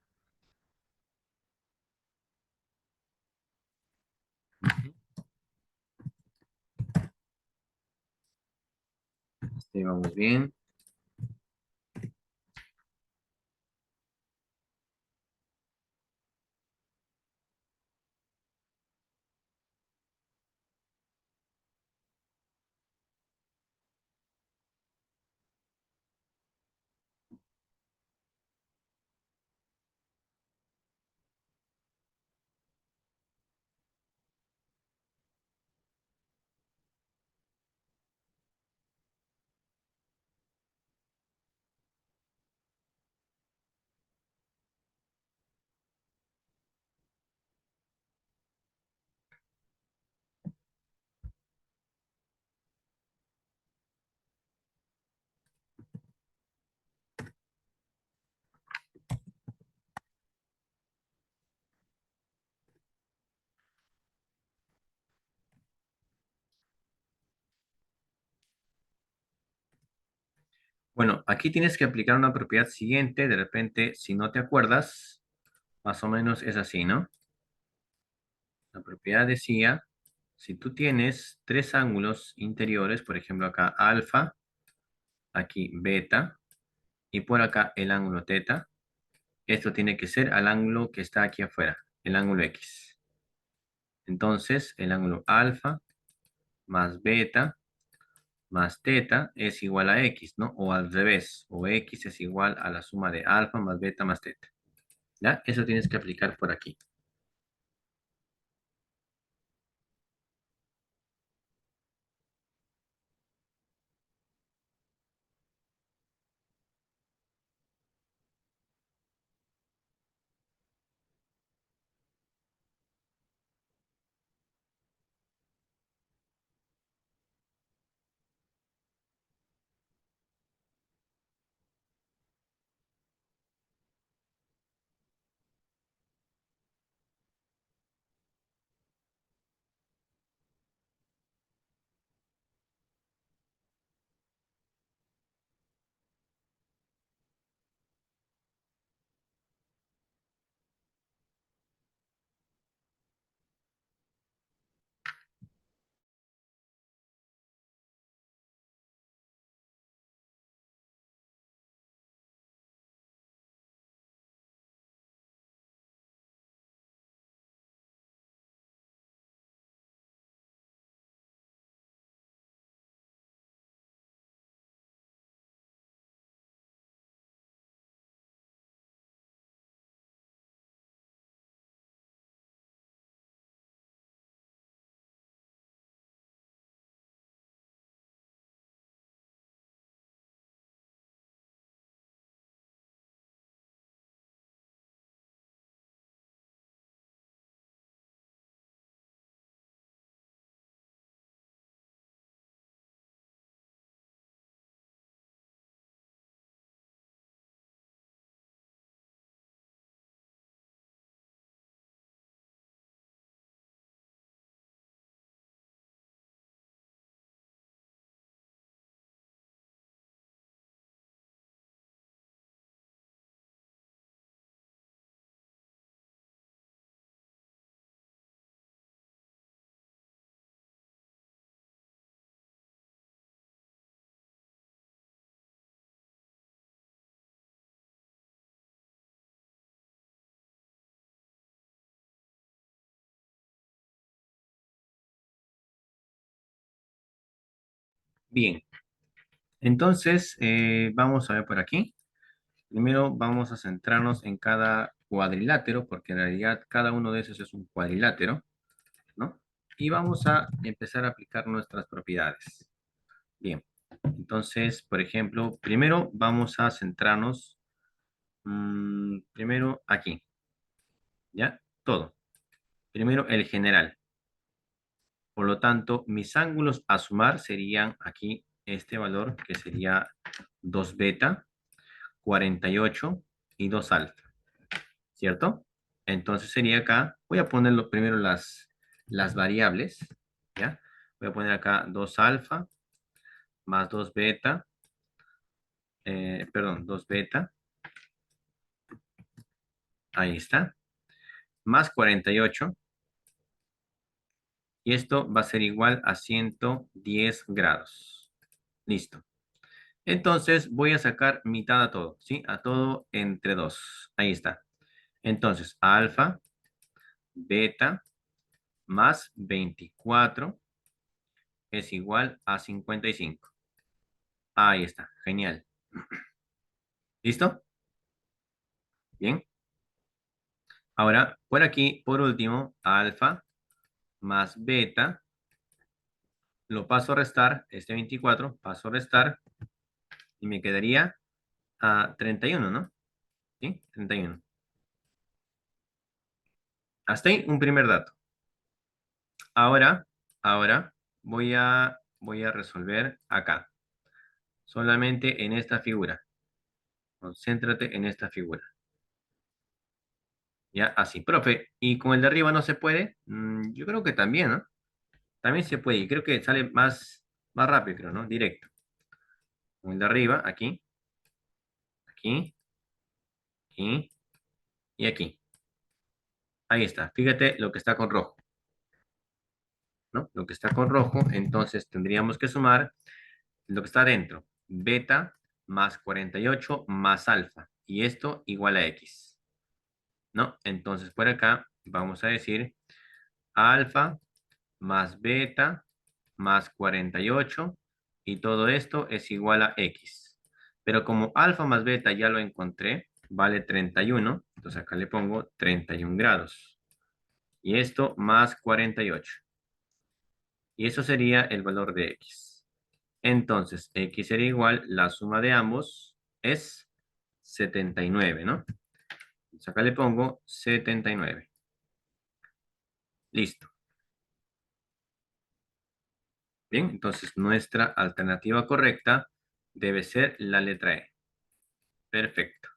Vamos bien. Bueno, aquí tienes que aplicar una propiedad siguiente. De repente, si no te acuerdas, más o menos es así, ¿no? La propiedad decía, si tú tienes tres ángulos interiores, por ejemplo acá alfa, aquí beta, y por acá el ángulo teta, esto tiene que ser al ángulo que está aquí afuera, el ángulo X. Entonces, el ángulo alfa más beta más teta es igual a X, ¿no? O al revés, o X es igual a la suma de alfa más beta más teta. ¿Ya? Eso tienes que aplicar por aquí. Bien, entonces vamos a ver por aquí. Primero vamos a centrarnos en cada cuadrilátero, porque en realidad cada uno de esos es un cuadrilátero, ¿no? Y vamos a empezar a aplicar nuestras propiedades. Bien, entonces, por ejemplo, primero vamos a centrarnos, primero aquí, ¿ya? Todo. Primero el general. Por lo tanto, mis ángulos a sumar serían aquí este valor, que sería 2 beta, 48 y 2 alfa, ¿cierto? Entonces sería acá, voy a ponerlo primero las variables, ¿ya? Voy a poner acá 2 alfa más 2 beta, perdón, 2 beta, ahí está, más 48, y esto va a ser igual a 110 grados. Listo. Entonces voy a sacar mitad a todo, ¿sí? A todo entre 2. Ahí está. Entonces, alfa, beta, más 24 es igual a 55. Ahí está. Genial. ¿Listo? Bien. Ahora, por aquí, por último, alfa más beta, lo paso a restar, este 24, paso a restar, y me quedaría a 31, ¿no? ¿Sí? 31. Hasta ahí un primer dato. Ahora voy a resolver acá, solamente en esta figura. Concéntrate en esta figura. Ya, así, profe. ¿Y con el de arriba no se puede? Yo creo que también, ¿no? También se puede. Y creo que sale más rápido, creo, ¿no? Directo. Con el de arriba, aquí, aquí, aquí y aquí. Ahí está. Fíjate lo que está con rojo, ¿no? Lo que está con rojo, entonces tendríamos que sumar lo que está adentro. Beta más 48 más alfa. Y esto igual a x, ¿no? Entonces por acá vamos a decir alfa más beta más 48 y todo esto es igual a x. Pero como alfa más beta ya lo encontré, vale 31, entonces acá le pongo 31 grados. Y esto más 48. Y eso sería el valor de x. Entonces, x sería igual, la suma de ambos es 79, ¿no? Entonces acá le pongo 79. Listo. Bien, entonces nuestra alternativa correcta debe ser la letra E. Perfecto.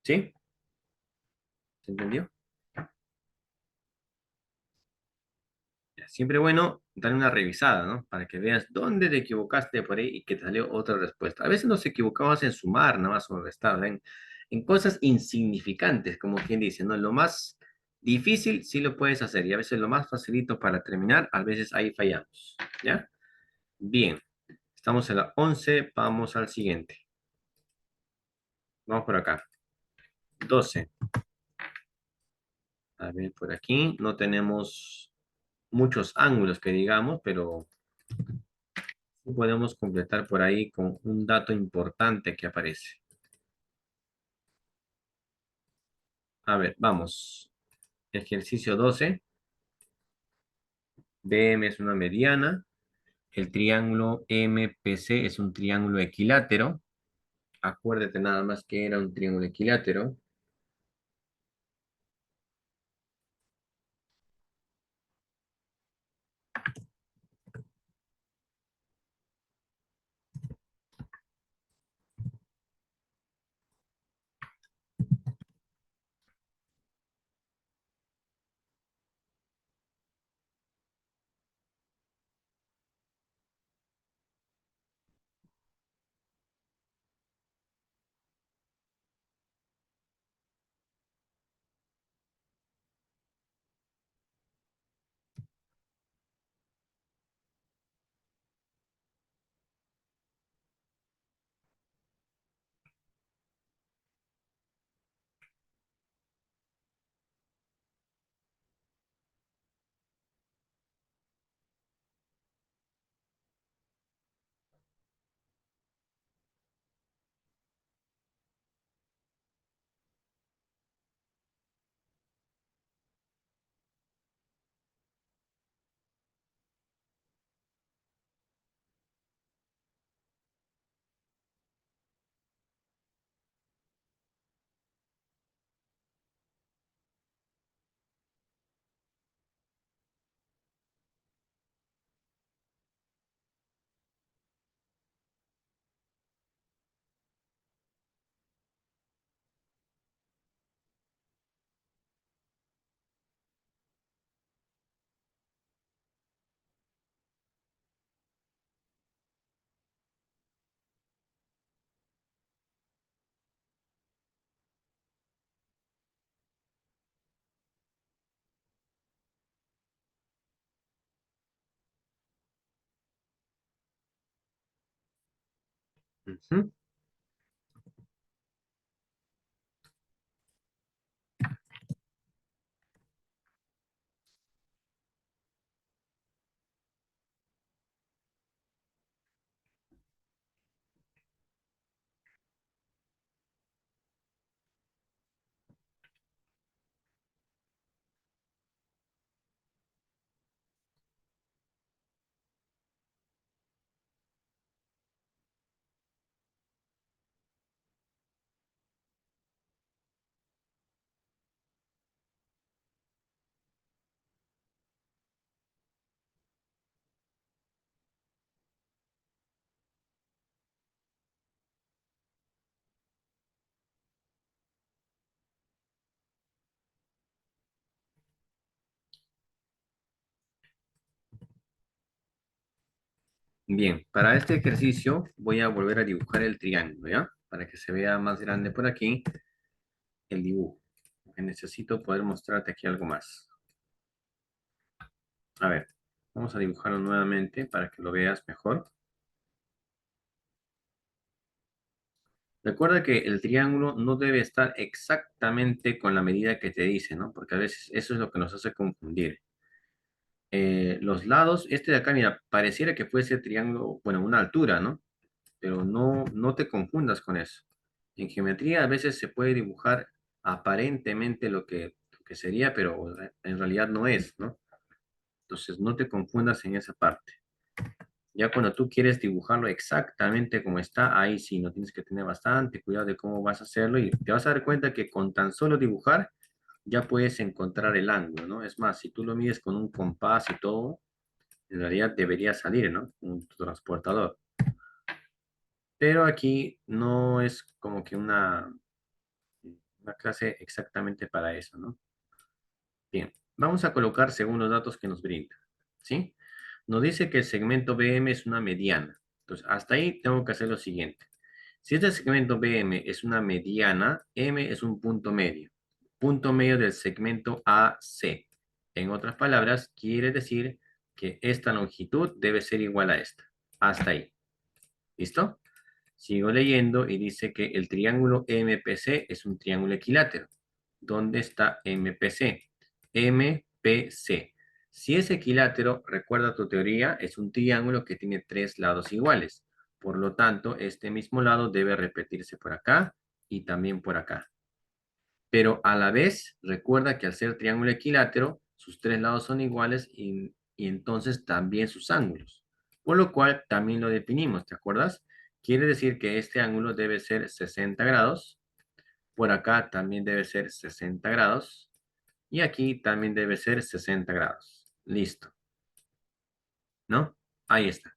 ¿Sí? ¿Se entendió? Ya, siempre bueno darle una revisada, ¿no? Para que veas dónde te equivocaste por ahí y que te salió otra respuesta. A veces nos equivocamos en sumar, nada más o en restar, ¿ven? En cosas insignificantes, como quien dice, ¿no? Lo más difícil sí lo puedes hacer y a veces lo más facilito para terminar, a veces ahí fallamos, ¿ya? Bien, estamos en la 11, vamos al siguiente. Vamos por acá. 12. A ver, por aquí no tenemos muchos ángulos que digamos, pero sí podemos completar por ahí con un dato importante que aparece. A ver, vamos. Ejercicio 12. BM es una mediana. El triángulo MPC es un triángulo equilátero. Acuérdate nada más que era un triángulo equilátero. Ujú. Bien, para este ejercicio voy a volver a dibujar el triángulo, ¿ya? Para que se vea más grande por aquí el dibujo. Porque necesito poder mostrarte aquí algo más. A ver, vamos a dibujarlo nuevamente para que lo veas mejor. Recuerda que el triángulo no debe estar exactamente con la medida que te dice, ¿no? Porque a veces eso es lo que nos hace confundir. Los lados, este de acá, mira, pareciera que fuese triángulo, bueno, una altura, ¿no? Pero no te confundas con eso. En geometría a veces se puede dibujar aparentemente lo que sería, pero en realidad no es, ¿no? Entonces no te confundas en esa parte. Ya cuando tú quieres dibujarlo exactamente como está, ahí sí, no tienes que tener bastante cuidado de cómo vas a hacerlo y te vas a dar cuenta que con tan solo dibujar ya puedes encontrar el ángulo, ¿no? Es más, si tú lo mides con un compás y todo, en realidad debería salir, ¿no? Un transportador. Pero aquí no es como que una clase exactamente para eso, ¿no? Bien, vamos a colocar según los datos que nos brinda, ¿sí? Nos dice que el segmento BM es una mediana. Entonces, hasta ahí tengo que hacer lo siguiente. Si este segmento BM es una mediana, M es un punto medio del segmento AC. En otras palabras, quiere decir que esta longitud debe ser igual a esta. Hasta ahí. ¿Listo? Sigo leyendo y dice que el triángulo MPC es un triángulo equilátero. ¿Dónde está MPC? MPC. Si es equilátero, recuerda tu teoría, es un triángulo que tiene tres lados iguales. Por lo tanto, este mismo lado debe repetirse por acá y también por acá. Pero a la vez, recuerda que al ser triángulo equilátero, sus tres lados son iguales y entonces también sus ángulos. Por lo cual también lo definimos, ¿te acuerdas? Quiere decir que este ángulo debe ser 60 grados. Por acá también debe ser 60 grados. Y aquí también debe ser 60 grados. Listo, ¿no? Ahí está.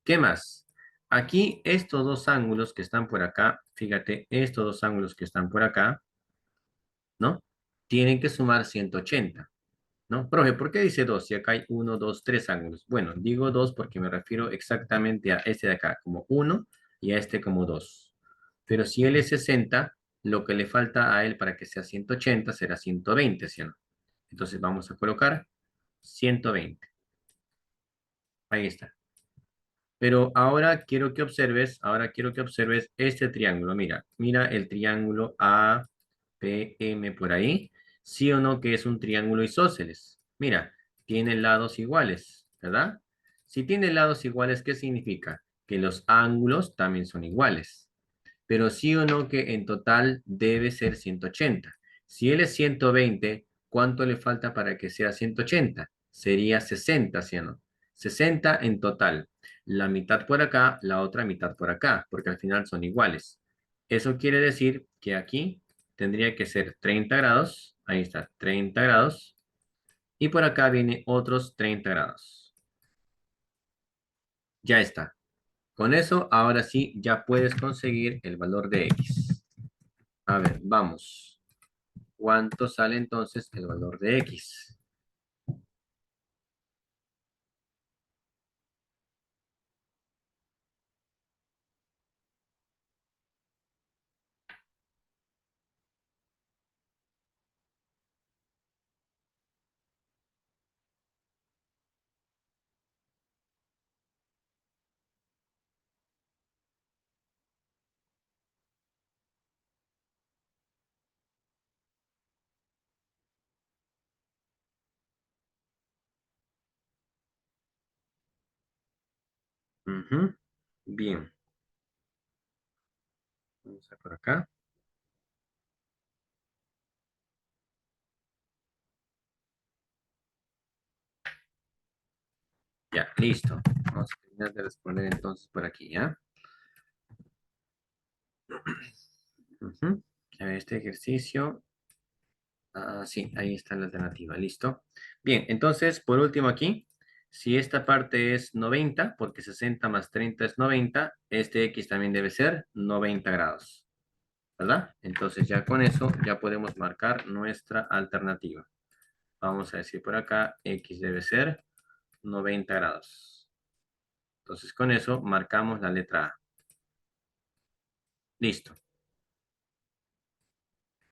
¿Qué más? Aquí estos dos ángulos que están por acá, fíjate, estos dos ángulos que están por acá, ¿no? Tienen que sumar 180. ¿No? Profe, ¿por qué dice 2? Si acá hay uno, 2, 3 ángulos. Bueno, digo 2 porque me refiero exactamente a este de acá como uno y a este como 2. Pero si él es 60, lo que le falta a él para que sea 180 será 120, ¿sí o no? Entonces vamos a colocar 120. Ahí está. Pero ahora quiero que observes este triángulo. Mira, mira el triángulo APM por ahí. ¿Sí o no que es un triángulo isósceles? Mira, tiene lados iguales, ¿verdad? Si tiene lados iguales, ¿qué significa? Que los ángulos también son iguales. Pero sí o no que en total debe ser 180. Si él es 120, ¿cuánto le falta para que sea 180? Sería 60, ¿sí o no? 60 en total. La mitad por acá, la otra mitad por acá, porque al final son iguales. Eso quiere decir que aquí tendría que ser 30 grados. Ahí está, 30 grados. Y por acá viene otros 30 grados. Ya está. Con eso, ahora sí, ya puedes conseguir el valor de X. A ver, vamos. ¿Cuánto sale entonces el valor de X? Ujú. Bien. Vamos a por acá. Ya, listo. Vamos a terminar de responder entonces por aquí, ¿ya? Ujú. A ver, este ejercicio. Ah, sí, ahí está la alternativa, listo. Bien, entonces, por último aquí, si esta parte es 90, porque 60 más 30 es 90, este x también debe ser 90 grados, ¿verdad? Entonces ya con eso ya podemos marcar nuestra alternativa. Vamos a decir por acá, x debe ser 90 grados. Entonces con eso marcamos la letra A. Listo.